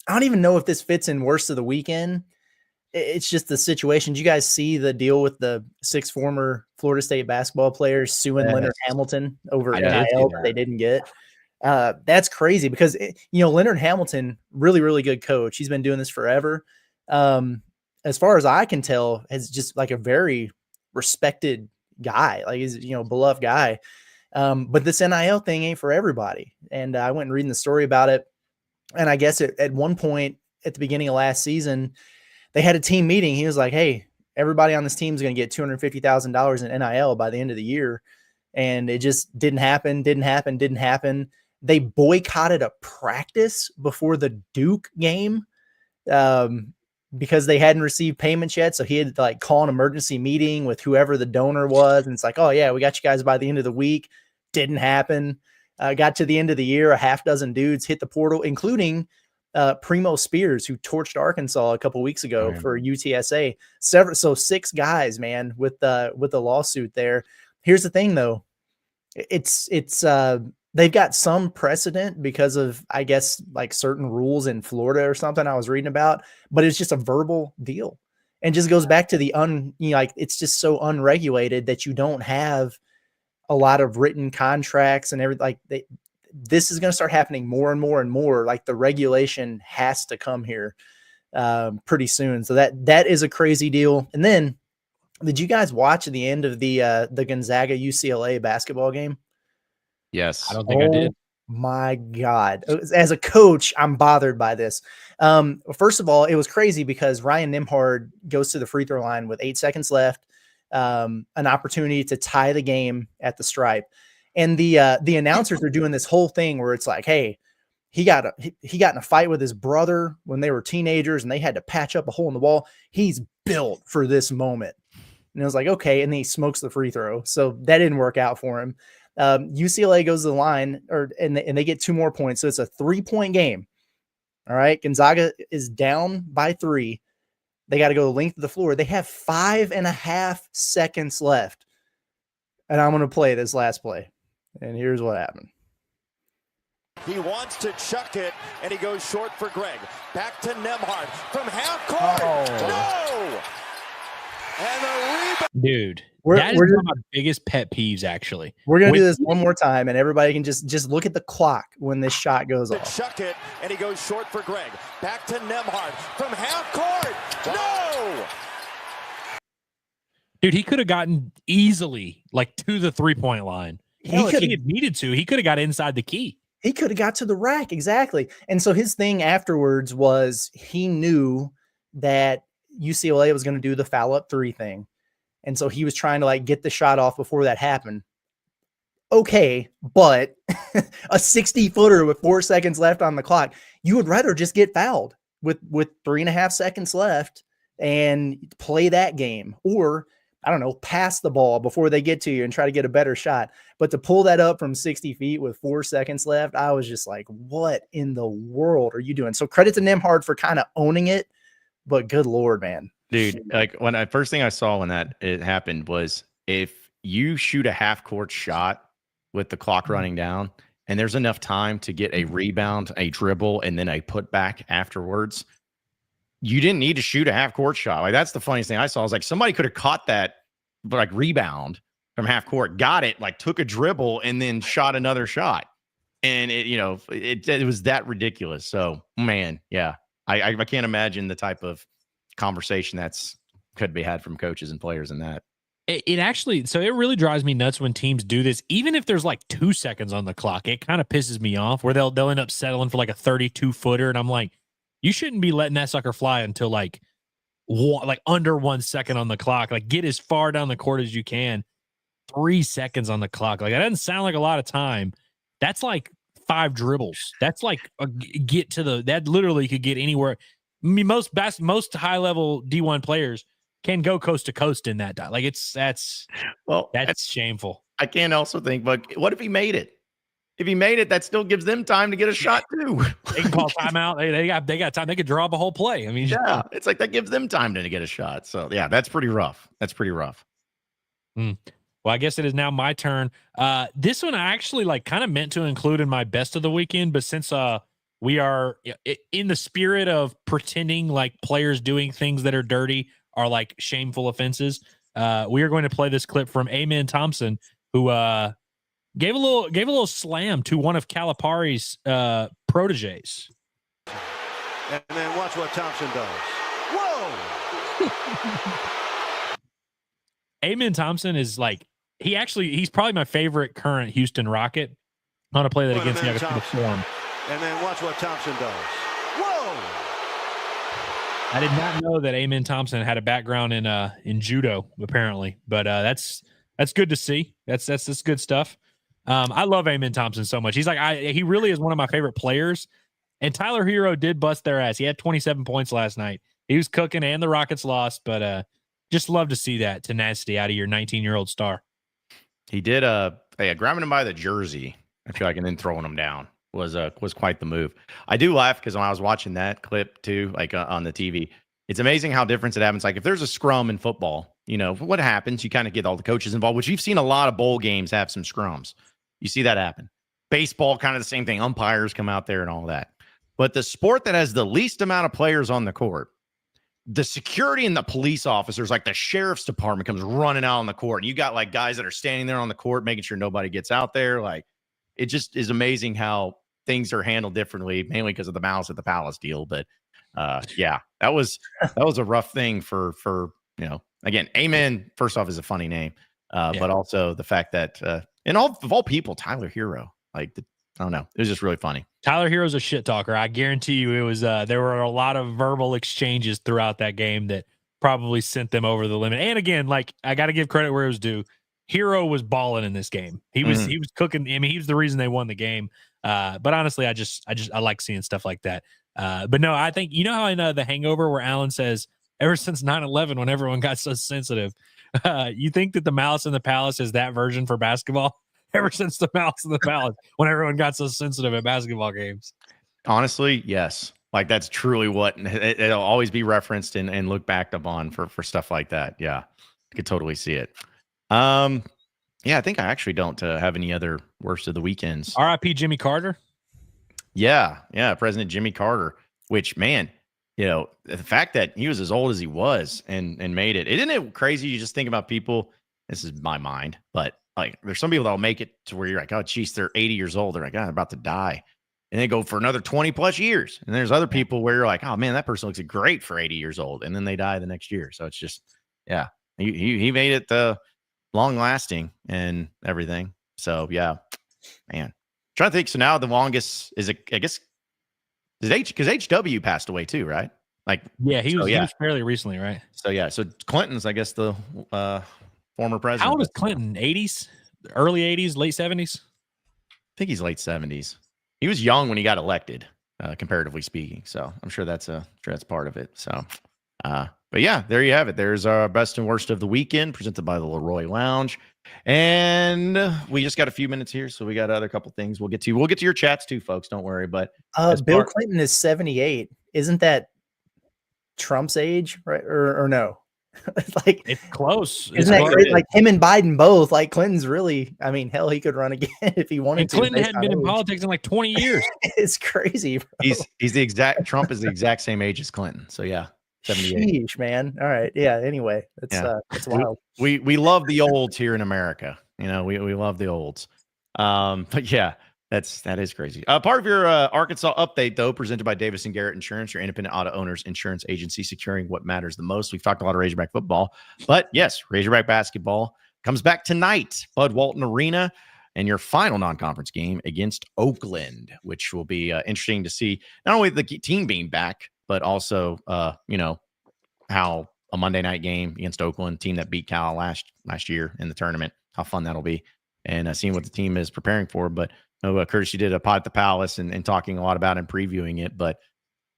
I don't even know if this fits in worst of the weekend. It's just the situation. Did you guys see the deal with the 6 former Florida State basketball players suing Leonard Hamilton over NIL that they didn't get? That's crazy because, Leonard Hamilton, really, really good coach. He's been doing this forever. As far as I can tell, is just like a very respected guy. Like he's, beloved guy. But this NIL thing ain't for everybody. And I went and reading the story about it. And I guess at one point at the beginning of last season, they had a team meeting. He was like, hey, everybody on this team is going to get $250,000 in NIL by the end of the year. And it just didn't happen. They boycotted a practice before the Duke game because they hadn't received payments yet. So he had to call an emergency meeting with whoever the donor was. And it's like, oh yeah, we got you guys by the end of the week. Didn't happen. Got to the end of the year, a half dozen dudes hit the portal, including Primo Spears, who torched Arkansas a couple weeks ago for UTSA. So 6 guys, man, with the lawsuit there. Here's the thing, though. It's they've got some precedent because of, I guess, certain rules in Florida or something I was reading about, but it's just a verbal deal. And just goes back to the it's just so unregulated that you don't have a lot of written contracts and everything. This is going to start happening more and more and more. The regulation has to come here pretty soon. So that is a crazy deal. And then, did you guys watch the end of the Gonzaga UCLA basketball game? Yes. I don't think I did. My God. As a coach, I'm bothered by this. First of all, it was crazy because Ryan Nimhard goes to the free throw line with 8 seconds left, an opportunity to tie the game at the stripe. And the announcers are doing this whole thing where it's like, hey, he got in a fight with his brother when they were teenagers and they had to patch up a hole in the wall. He's built for this moment. And I was like, okay. And then he smokes the free throw. So that didn't work out for him. UCLA goes to the line and they get 2 more points. So it's a 3-point game. All right. Gonzaga is down by 3. They got to go the length of the floor. They have 5.5 seconds left. And I'm going to play this last play. And here's what happened. He wants to chuck it, and he goes short for Greg. Back to Nemhard from half court. No! And the rebound. Dude, that is one of my biggest pet peeves, actually. We're going to do this one more time, and everybody can just look at the clock when this shot goes off. Chuck it, and he goes short for Greg. Back to Nemhard from half court. No! Dude, he could have gotten easily like to the 3-point line. If he had needed to, he could have got inside the key. He could have got to the rack. Exactly. And so his thing afterwards was he knew that UCLA was going to do the foul up 3 thing. And so he was trying to like get the shot off before that happened. Okay, but a 60-footer with 4 seconds left on the clock, you would rather just get fouled with 3.5 seconds left and play that game, or I don't know, pass the ball before they get to you and try to get a better shot. But to pull that up from 60 feet with 4 seconds left, I was just like, what in the world are you doing? So credit to Nembhard for kind of owning it, but good Lord, man. Dude, like first thing I saw when it happened was if you shoot a half-court shot with the clock running down and there's enough time to get a rebound, a dribble, and then a putback afterwards, you didn't need to shoot a half-court shot. Like, that's the funniest thing I saw. I was like, somebody could have caught that like rebound from half-court, got it, like took a dribble, and then shot another shot. And it was that ridiculous. So, man, yeah, I can't imagine the type of conversation could be had from coaches and players in that. It actually, so it really drives me nuts when teams do this, even if there's like 2 seconds on the clock. It kind of pisses me off where they'll end up settling for like a 32-footer, and I'm like, you shouldn't be letting that sucker fly until like under 1 second on the clock. Like, get as far down the court as you can. 3 seconds on the clock, like that doesn't sound like a lot of time. That's like 5 dribbles. That's like that literally could get anywhere. I mean, most high level D1 players can go coast to coast in that. Like that's shameful. I can't also think, but what if he made it? If he made it, that still gives them time to get a shot too. They can call timeout. They got time. They could draw up a whole play. I mean, yeah, it's like that gives them time to get a shot. So yeah, that's pretty rough. Well, I guess it is now my turn. This one I actually like kind of meant to include in my best of the weekend, but since we are in the spirit of pretending like players doing things that are dirty are like shameful offenses, we are going to play this clip from Amen Thompson, who gave a little slam to one of Calipari's proteges. And then watch what Thompson does. Whoa! Amen Thompson is like, he's probably my favorite current Houston Rocket. I want to play that against me. I can form. And then watch what Thompson does. Whoa! I did not know that Amen Thompson had a background in judo, apparently, but that's good to see. That's good stuff. I love Amen Thompson so much. He's like, he really is one of my favorite players. And Tyler Hero did bust their ass. He had 27 points last night. He was cooking, and the Rockets lost, but just love to see that tenacity out of your 19-year-old star. He did grabbing him by the jersey, I feel like, and then throwing him down was quite the move. I do laugh because when I was watching that clip too, like on the TV, it's amazing how different it happens. Like if there's a scrum in football, what happens? You kind of get all the coaches involved, which you've seen a lot of bowl games have some scrums. You see that happen. Baseball, kind of the same thing. Umpires come out there and all that. But the sport that has the least amount of players on the court, the security and the police officers, like the sheriff's department, comes running out on the court. And you got like guys that are standing there on the court, making sure nobody gets out there. Like, it just is amazing how things are handled differently, mainly because of the Malice at the Palace deal. But yeah, that was a rough thing for again, Amen, first off, is a funny name. But also the fact that, and of all people, Tyler Hero, I don't know. It was just really funny. Tyler Hero's a shit talker. I guarantee you it was, there were a lot of verbal exchanges throughout that game that probably sent them over the limit. And again, like, I got to give credit where it was due. Hero was balling in this game. He was cooking. I mean, he was the reason they won the game. But honestly, I like seeing stuff like that. But no, I think, how in The Hangover where Alan says, ever since 9/11, when everyone got so sensitive, you think that the Malice in the Palace is that version for basketball? Ever since the Malice in the Palace, when everyone got so sensitive at basketball games. Honestly, yes. Like, that's truly what it'll always be referenced and looked back upon for stuff like that. Yeah, I could totally see it. Yeah, I think I actually don't have any other worst of the weekends. R.I.P. Jimmy Carter. Yeah, President Jimmy Carter. Which, man, the fact that he was as old as he was and made it. Isn't it crazy? You just think about people. This is my mind, but like, there's some people that'll make it to where you're like, oh, geez, they're 80 years old. They're like, they're about to die. And they go for another 20 plus years. And there's other people where you're like, oh man, that person looks great for 80 years old. And then they die the next year. So it's just, yeah, he made it long lasting and everything. So yeah, man. Trying to think. So now the longest is it? I guess because HW passed away too, right? Like yeah, he was fairly recently, right? So yeah, so Clinton's I guess the former president. How old is Clinton? 80s, early 80s, late 70s. I think he's late 70s. He was young when he got elected, comparatively speaking. So I'm sure that's part of it. So, but yeah, there you have it. There's our best and worst of the weekend, presented by the Leroy Lounge. And we just got a few minutes here, so we got other couple things we'll get to. We'll get to your chats too, folks. Don't worry. But Bill Clinton is 78. Isn't that Trump's age, right? Or no? Like it's close. Isn't that crazy? Like him and Biden both. Like Clinton's really. I mean, hell, he could run again if he wanted to. Clinton hadn't been in politics in like 20 years. It's crazy. Bro. He's the exact. Trump is the exact same age as Clinton. So yeah. 78. Sheesh, man. All right. Yeah. Anyway, that's wild. We love the olds here in America. You know, we love the olds. But yeah, that is crazy. Part of your Arkansas update, though, presented by Davis and Garrett Insurance, your independent auto owners insurance agency, securing what matters the most. We've talked a lot of Razorback football, but yes, Razorback basketball comes back tonight, Bud Walton Arena, and your final non-conference game against Oakland, which will be interesting to see. Not only the team being back, but also, how a Monday night game against Oakland, team that beat Cal last year in the tournament, how fun that'll be, and seeing what the team is preparing for. But Curtis, you did a pod at the Palace and talking a lot about and previewing it, but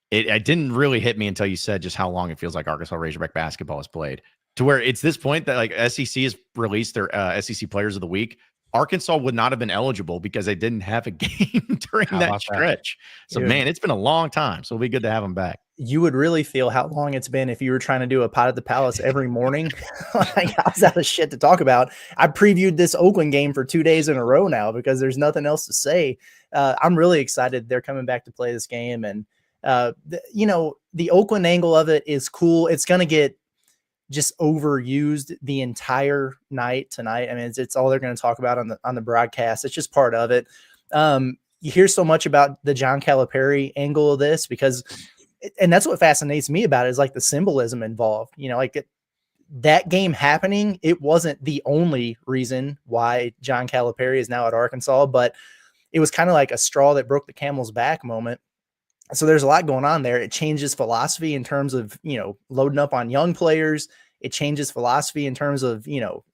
it didn't really hit me until you said just how long it feels like Arkansas Razorback basketball has played, to where it's this point that like SEC has released their SEC Players of the Week. Arkansas would not have been eligible because they didn't have a game during that stretch. So, man, it's been a long time. So it'll be good to have them back. You would really feel how long it's been if you were trying to do a pod at the Palace every morning. Like, I was out of shit to talk about. I previewed this Oakland game for 2 days in a row now because there's nothing else to say. I'm really excited they're coming back to play this game. And, the Oakland angle of it is cool. It's going to get just overused the entire night tonight. I mean, it's all they're going to talk about on the broadcast. It's just part of it. You hear so much about the John Calipari angle of this because, and that's what fascinates me about it, is like the symbolism involved. That game happening, it wasn't the only reason why John Calipari is now at Arkansas, but it was kind of like a straw that broke the camel's back moment. So there's a lot going on there. It changes philosophy in terms of, loading up on young players. It changes philosophy in terms of,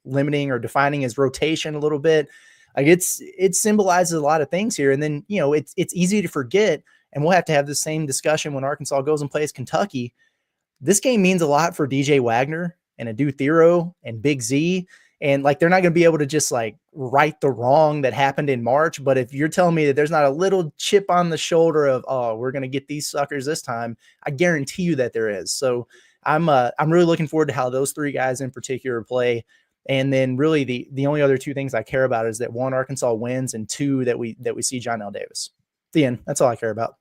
limiting or defining his rotation a little bit. Like it symbolizes a lot of things here. And then, it's easy to forget, and we'll have to have the same discussion when Arkansas goes and plays Kentucky. This game means a lot for DJ Wagner and Adu Thero and Big Z. And like, they're not going to be able to just like right the wrong that happened in March. But if you're telling me that there's not a little chip on the shoulder of, oh, we're going to get these suckers this time, I guarantee you that there is. So I'm really looking forward to how those three guys in particular play. And then really the only other two things I care about is that one, Arkansas wins, and two, that we see John L. Davis. The end. That's all I care about.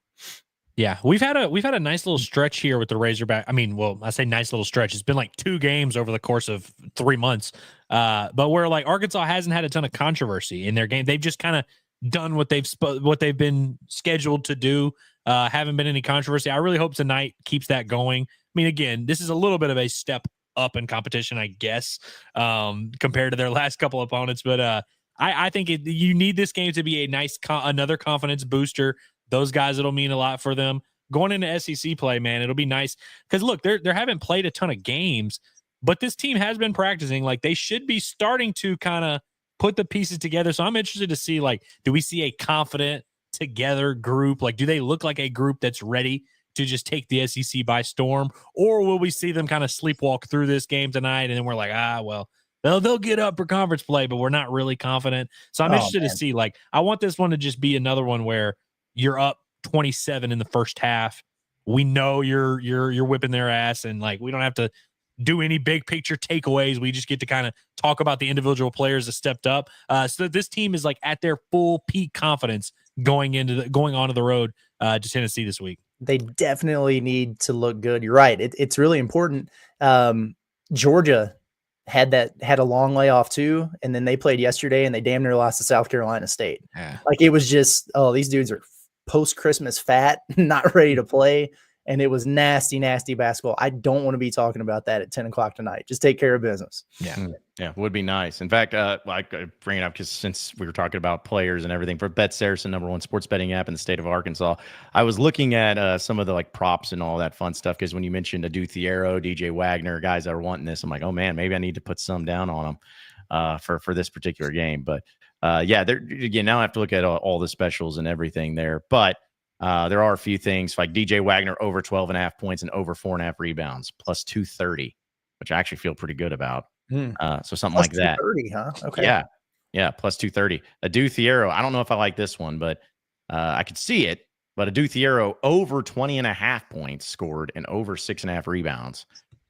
Yeah, we've had a nice little stretch here with the Razorback. I mean, well, I say nice little stretch. It's been like 2 games over the course of 3 months. But where like Arkansas hasn't had a ton of controversy in their game. They've just kind of done what they've been scheduled to do. Haven't been any controversy. I really hope tonight keeps that going. I mean, again, this is a little bit of a step up in competition, I guess, compared to their last couple opponents. But I think you need this game to be a nice another confidence booster. Those guys, it'll mean a lot for them going into SEC play, man. It'll be nice because look, they haven't played a ton of games, but this team has been practicing. Like, they should be starting to kind of put the pieces together. So I'm interested to see, like, do we see a confident together group? Like, do they look like a group that's ready to just take the SEC by storm, or will we see them kind of sleepwalk through this game tonight and then we're like, well, they'll get up for conference play, but we're not really confident. So I'm interested to see. Like, I want this one to just be another one where you're up 27 in the first half. We know you're whipping their ass, and like, we don't have to do any big picture takeaways. We just get to kind of talk about the individual players that stepped up. So that this team is like at their full peak confidence going onto the road to Tennessee this week. They definitely need to look good. You're right. It's really important. Georgia had a long layoff too, and then they played yesterday and they damn near lost to South Carolina State. Yeah. Like, it was just, these dudes are post-Christmas fat, not ready to play. and it was nasty, nasty basketball. I don't want to be talking about that at 10 o'clock tonight. Just take care of business. Yeah, would be nice. In fact, like bring it up because since we were talking about players and everything for Bet Saracen, #1 sports betting app in the state of Arkansas, I was looking at some of the like props and all that fun stuff because when you mentioned Adu Thiero, DJ Wagner, guys that are wanting this, I'm like, oh man, maybe I need to put some down on them for this particular game. But yeah, there again, now I have to look at all the specials and everything there, but. There are a few things like DJ Wagner over 12.5 points and over 4.5 rebounds, plus 230, which I actually feel pretty good about. So something Plus like that. 230, huh? Okay. Yeah. Plus 230. Adu Thiero, I don't know if I like this one, but I could see it. But Adu Thiero over 20.5 points scored and over 6.5 rebounds.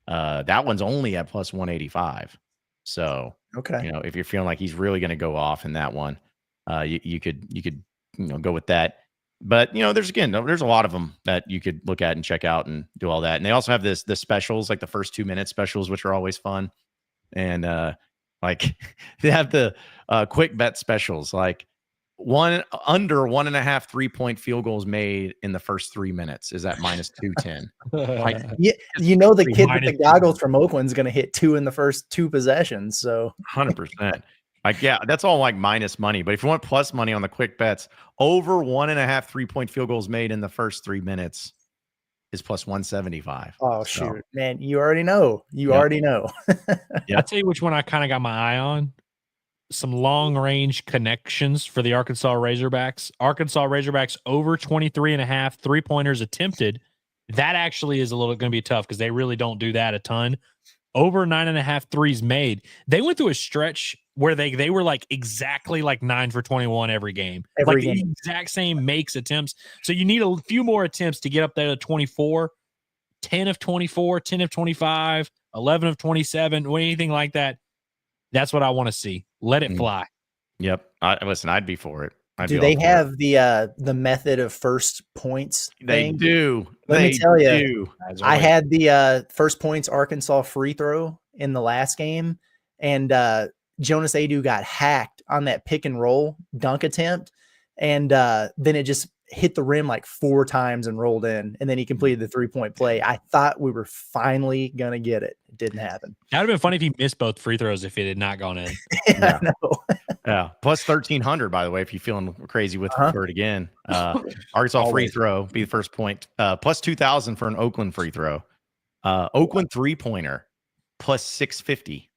That one's only at plus 185. So, okay, if you're feeling like he's really going to go off in that one, you could go with that. But there's a lot of them that you could look at and check out and do all that. And they also have the specials, like the first 2-minute specials, which are always fun. And like they have the quick bet specials, like under 1.5 3-point field goals made in the first 3 minutes is at minus 210. Like, yeah, the kid with the goggles from Oakland is going to hit 2 in the first 2 possessions. So 100%. Like, yeah, that's all like minus money. But if you want plus money on the quick bets, over 1.5 3-point field goals made in the first 3 minutes is plus 175. Oh, shoot, man. You already know. Already know. I'll tell you which one I kind of got my eye on. Some long range connections for the Arkansas Razorbacks. Arkansas Razorbacks over 23.5 3-pointers attempted. That actually is a little going to be tough because they really don't do that a ton. Over 9.5 threes made. They went through a stretch where they were like exactly like 9 for 21 every game. The exact same makes attempts. So you need a few more attempts to get up there to 24, 10 of 24, 10 of 25, 11 of 27, or anything like that. That's what I want to see. Let it fly. Yep. Listen, I'd be for it. Do they have the method of first points thing? They do. Let me tell you, I had the first points Arkansas free throw in the last game, and Jonas Adu got hacked on that pick and roll dunk attempt, and then it just hit the rim like 4 times and rolled in, and then he completed the 3-point play. I thought we were finally gonna get it. It didn't happen. That would have been funny if he missed both free throws if it had not gone in. Yeah, I know. Yeah, plus 1,300, by the way, if you're feeling crazy with it again. Arkansas free throw be the first point. Plus 2,000 for an Oakland free throw. Oakland 3-pointer plus 650.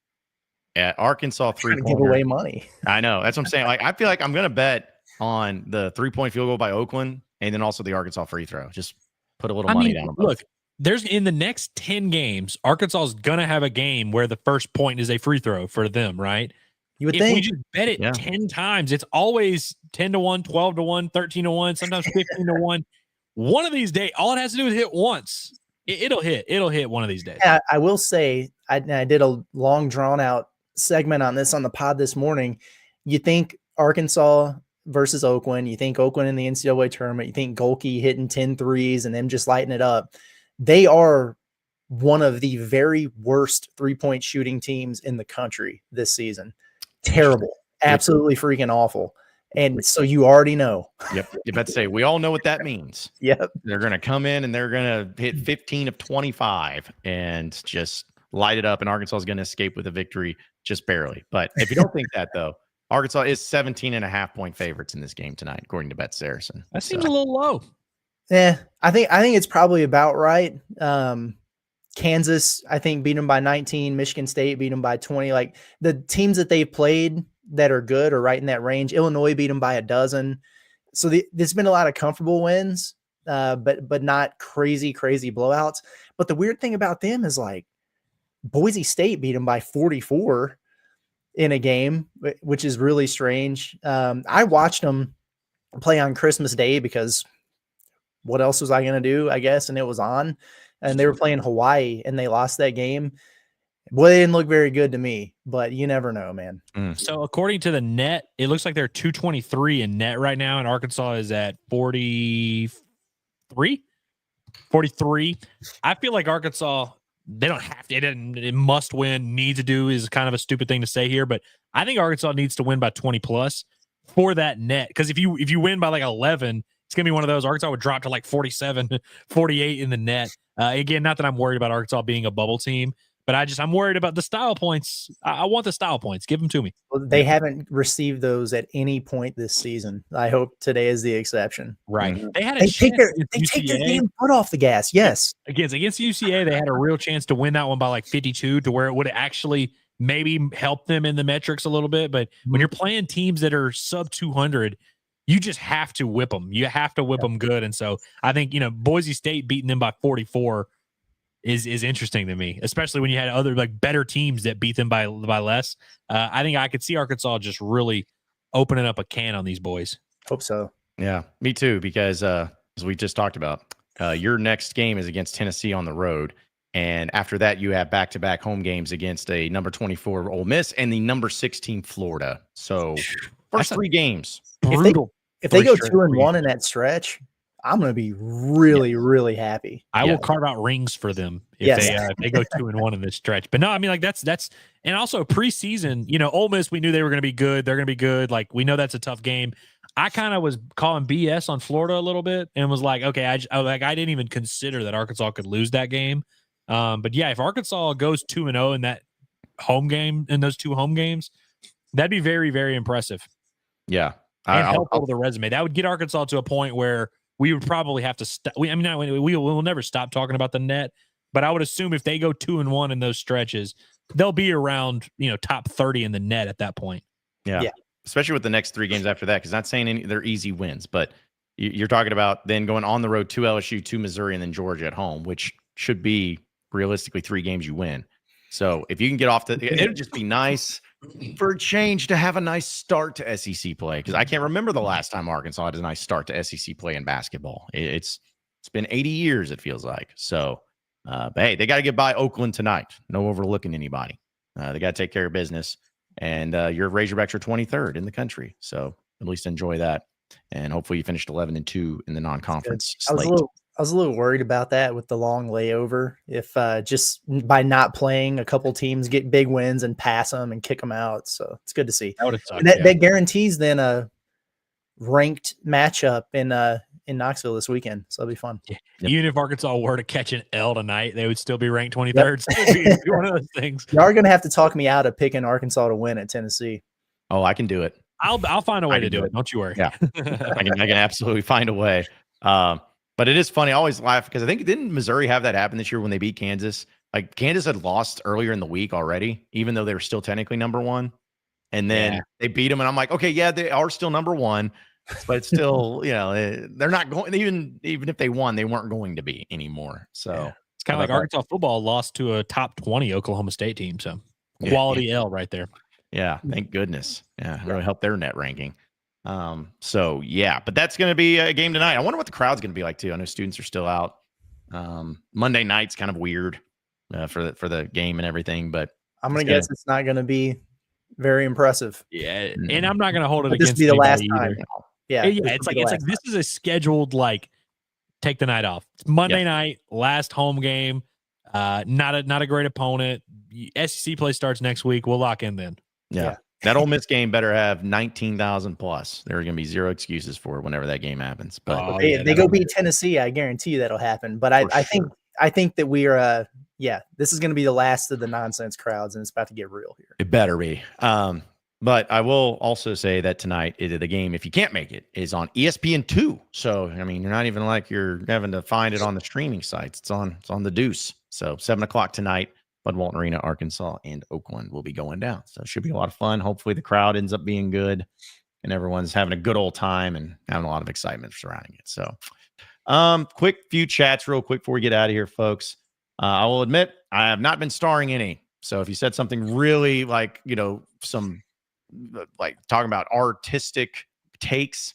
At Arkansas 3-pointer. Give away money. I know. That's what I'm saying. Like, I feel like I'm gonna bet on the 3-point field goal by Oakland and then also the Arkansas free throw. Just put a little money down on both. Look, there's in the next 10 games, Arkansas is gonna have a game where the first point is a free throw for them, right? You would if think we just bet it 10 times, it's always 10-1, 12-1, 13-1, sometimes 15-1. One of these days, all it has to do is hit once. It'll hit. It'll hit one of these days. Yeah, I will say, I did a long drawn out segment on this on the pod this morning. You think Arkansas versus Oakland, you think Oakland in the NCAA tournament, you think Golke hitting 10 threes and them just lighting it up. They are one of the very worst 3-point shooting teams in the country this season. Terrible. Absolutely freaking awful. And so you already know. Yep. You about to say, we all know what that means. Yep. They're going to come in and they're going to hit 15 of 25 and just light it up. And Arkansas is going to escape with a victory just barely. But if you don't think that, though, Arkansas is 17.5-point favorites in this game tonight, according to Bet Saracen. That seems a little low. Yeah, I think it's probably about right. Kansas, I think, beat them by 19. Michigan State beat them by 20. Like the teams that they've played that are good are right in that range. Illinois beat them by 12. So there's been a lot of comfortable wins, but not crazy blowouts. But the weird thing about them is like Boise State beat them by 44 in a game, which is really strange. I watched them play on Christmas Day because what else was I going to do, I guess? And it was on. And they were playing Hawaii, and they lost that game. Well, they didn't look very good to me, but you never know, man. So according to the net, it looks like they're 223 in net right now, and Arkansas is at 43. I feel like Arkansas, they don't have to. It must win. Need to do is kind of a stupid thing to say here, but I think Arkansas needs to win by 20 plus for that net. Because if you win by like 11, it's going to be one of those. Arkansas would drop to like 47, 48 in the net. Again, not that I'm worried about Arkansas being a bubble team, but I'm worried about the style points. I want the style points. Give them to me. Well, they haven't received those at any point this season. I hope today is the exception. Right. They had a They chance take their damn foot off the gas. Yes. against UCA. They had a real chance to win that one by like 52 to where it would actually maybe help them in the metrics a little bit. But when you're playing teams that are sub 200, you just have to whip them. You have to whip them good. And so I think, Boise State beating them by 44 is interesting to me, especially when you had other like better teams that beat them by less. I think I could see Arkansas just really opening up a can on these boys. Hope so. Yeah, me too, because as we just talked about, your next game is against Tennessee on the road. And after that, you have back-to-back home games against a number 24 Ole Miss and the number 16 Florida. So first 3 games. Brutal. If they go 2-1 in that stretch, I'm going to be really happy. I will carve out rings for them if they go 2-1 in this stretch. But no, I mean, like that's and also preseason, Ole Miss, we knew they were going to be good. They're going to be good. Like we know that's a tough game. I kind of was calling BS on Florida a little bit and was like, okay, I didn't even consider that Arkansas could lose that game. But yeah, if Arkansas goes 2-0 in that home game, in those 2 home games, that'd be very, very impressive. Yeah. And helpful to the resume. That would get Arkansas to a point where we would probably have to stop. We will never stop talking about the net, but I would assume if they go 2-1 in those stretches, they'll be around, top 30 in the net at that point. Yeah. Especially with the next 3 games after that, because not saying they're easy wins, but you're talking about then going on the road to LSU, to Missouri, and then Georgia at home, which should be realistically 3 games you win. So if you can get off it'd just be nice for a change to have a nice start to SEC play, because I can't remember the last time Arkansas had a nice start to SEC play in basketball. It's been 80 years, it feels like. So, but hey, they got to get by Oakland tonight. No overlooking anybody. They got to take care of business. And your Razorbacks are 23rd in the country, so at least enjoy that. And hopefully you finished 11-2 in the non-conference slate. I was a little worried about that with the long layover. If just by not playing, a couple teams get big wins and pass them and kick them out. So it's good to see. That would have sucked. That guarantees then a ranked matchup in Knoxville this weekend. So it'll be fun. Yeah. Yep. Even if Arkansas were to catch an L tonight, they would still be ranked 23rd. So it'd be one of those things. Y'all are gonna have to talk me out of picking Arkansas to win at Tennessee. Oh, I can do it. I'll find a way to do it. Don't you worry. Yeah, I can absolutely find a way. But it is funny. I always laugh because I think didn't Missouri have that happen this year when they beat Kansas? Like Kansas had lost earlier in the week already, even though they were still technically number 1. And then they beat them, and I'm like, okay, yeah, they are still number 1, but it's still, they're not going. Even if they won, they weren't going to be anymore. So it's kind of like Arkansas football lost to a top 20 Oklahoma State team. So quality L right there. Yeah, thank goodness. Yeah, really helped their net ranking. So yeah, but that's going to be a game tonight. I wonder what the crowd's going to be like too. I know students are still out. Monday night's kind of weird for the game and everything, but I'm going to guess it's not going to be very impressive. Yeah, and I'm not going to hold it This against be the last time. either. Yeah, it's like this is a scheduled take the night off. It's Monday night, last home game. Not a great opponent. SEC play starts next week. We'll lock in then. Yeah. That Ole Miss game better have 19,000 plus. There are going to be 0 excuses for it whenever that game happens. But they go beat Tennessee. I guarantee you that'll happen. But I think that we are. This is going to be the last of the nonsense crowds, and it's about to get real here. It better be. But I will also say that tonight, the game, if you can't make it, is on ESPN2. So I mean, you're not even like you're having to find it on the streaming sites. It's on the Deuce. So 7:00 tonight. Bud Walton Arena, Arkansas, and Oakland will be going down. So it should be a lot of fun. Hopefully the crowd ends up being good and everyone's having a good old time and having a lot of excitement surrounding it. So quick few chats real quick before we get out of here, folks. I will admit I have not been starring any. So if you said something really some talking about artistic takes,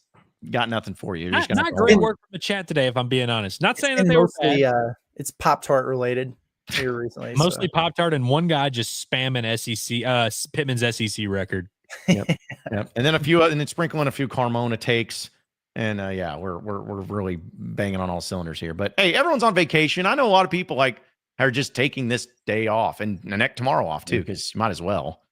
got nothing for you. Not great work from the chat today, if I'm being honest. Not saying that they were bad. It's Pop-Tart related. Here recently, mostly Pop-Tart and one guy just spamming SEC Pittman's SEC record. Yep. And then and then sprinkling a few Carmona takes. And we're really banging on all cylinders here. But hey, everyone's on vacation. I know a lot of people are just taking this day off and tomorrow off too, because you might as well.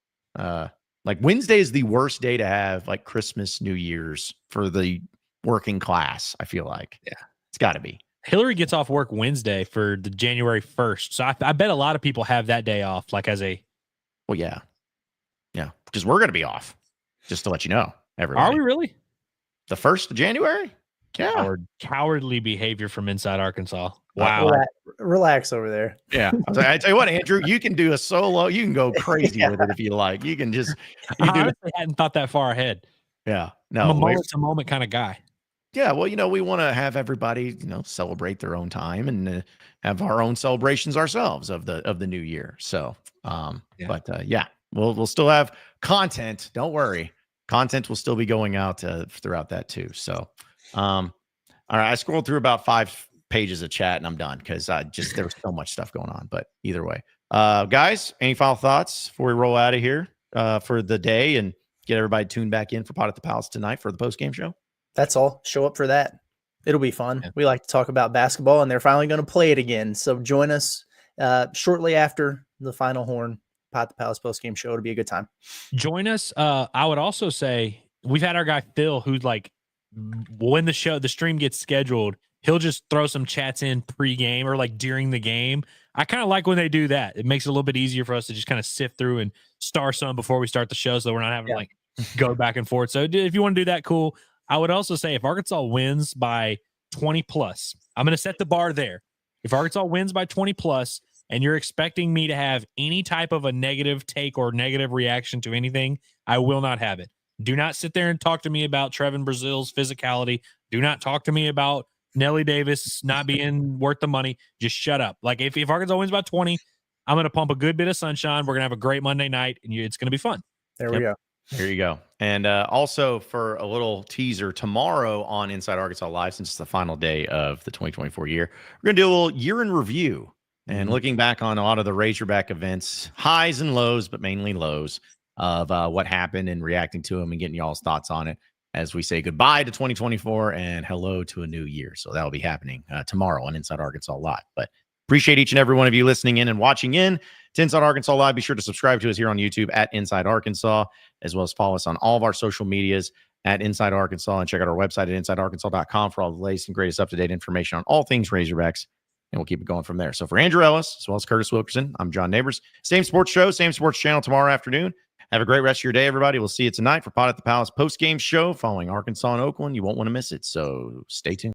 Wednesday is the worst day to have Christmas, New Year's for the working class. I feel like it's got to be. Hillary gets off work Wednesday for the January 1st. So I bet a lot of people have that day off, like as a. Well, yeah, because we're going to be off. Just to let you know, everybody. Are we really? The 1st of January? Yeah. Cowardly behavior from inside Arkansas. Wow. Relax over there. Yeah. I tell you what, Andrew, you can do a solo. You can go crazy with it if you like. You can just. I honestly hadn't thought that far ahead. Yeah. No. I'm a moment-to-moment kind of guy. Yeah. Well, we want to have everybody, celebrate their own time and have our own celebrations ourselves of the new year. So, we'll still have content. Don't worry. Content will still be going out throughout that too. So, all right. I scrolled through about 5 pages of chat and I'm done because there was so much stuff going on. But either way, guys, any final thoughts before we roll out of here for the day and get everybody tuned back in for Pot at the Palace tonight for the post game show? That's all. Show up for that. It'll be fun. Yeah. We like to talk about basketball, and they're finally going to play it again. So join us shortly after the final horn. Pot at the Palace post game show. It'll be a good time. Join us. I would also say we've had our guy Phil, who's like, when the stream gets scheduled, he'll just throw some chats in pre-game or like during the game. I kind of like when they do that. It makes it a little bit easier for us to just kind of sift through and star some before we start the show, so we're not having to like go back and forth. So if you want to do that, cool. I would also say if Arkansas wins by 20 plus, I'm going to set the bar there. If Arkansas wins by 20 plus, and you're expecting me to have any type of a negative take or negative reaction to anything, I will not have it. Do not sit there and talk to me about Trevin Brazil's physicality. Do not talk to me about Nelly Davis not being worth the money. Just shut up. Like if Arkansas wins by 20, I'm going to pump a good bit of sunshine. We're going to have a great Monday night, and it's going to be fun. There we go. Here you go. And also for a little teaser, tomorrow on Inside Arkansas Live, since it's the final day of the 2024 year, we're going to do a little year in review and looking back on a lot of the Razorback events, highs and lows, but mainly lows of what happened and reacting to them and getting y'all's thoughts on it as we say goodbye to 2024 and hello to a new year. So that'll be happening tomorrow on Inside Arkansas Live. But appreciate each and every one of you listening in and watching in to Inside Arkansas Live. Be sure to subscribe to us here on YouTube at Inside Arkansas, as well as follow us on all of our social medias at Inside Arkansas, and check out our website at InsideArkansas.com for all the latest and greatest up-to-date information on all things Razorbacks, and we'll keep it going from there. So for Andrew Ellis, as well as Curtis Wilkerson, I'm John Neighbors. Same sports show, same sports channel tomorrow afternoon. Have a great rest of your day, everybody. We'll see you tonight for Pot at the Palace post-game show following Arkansas and Oakland. You won't want to miss it, so stay tuned.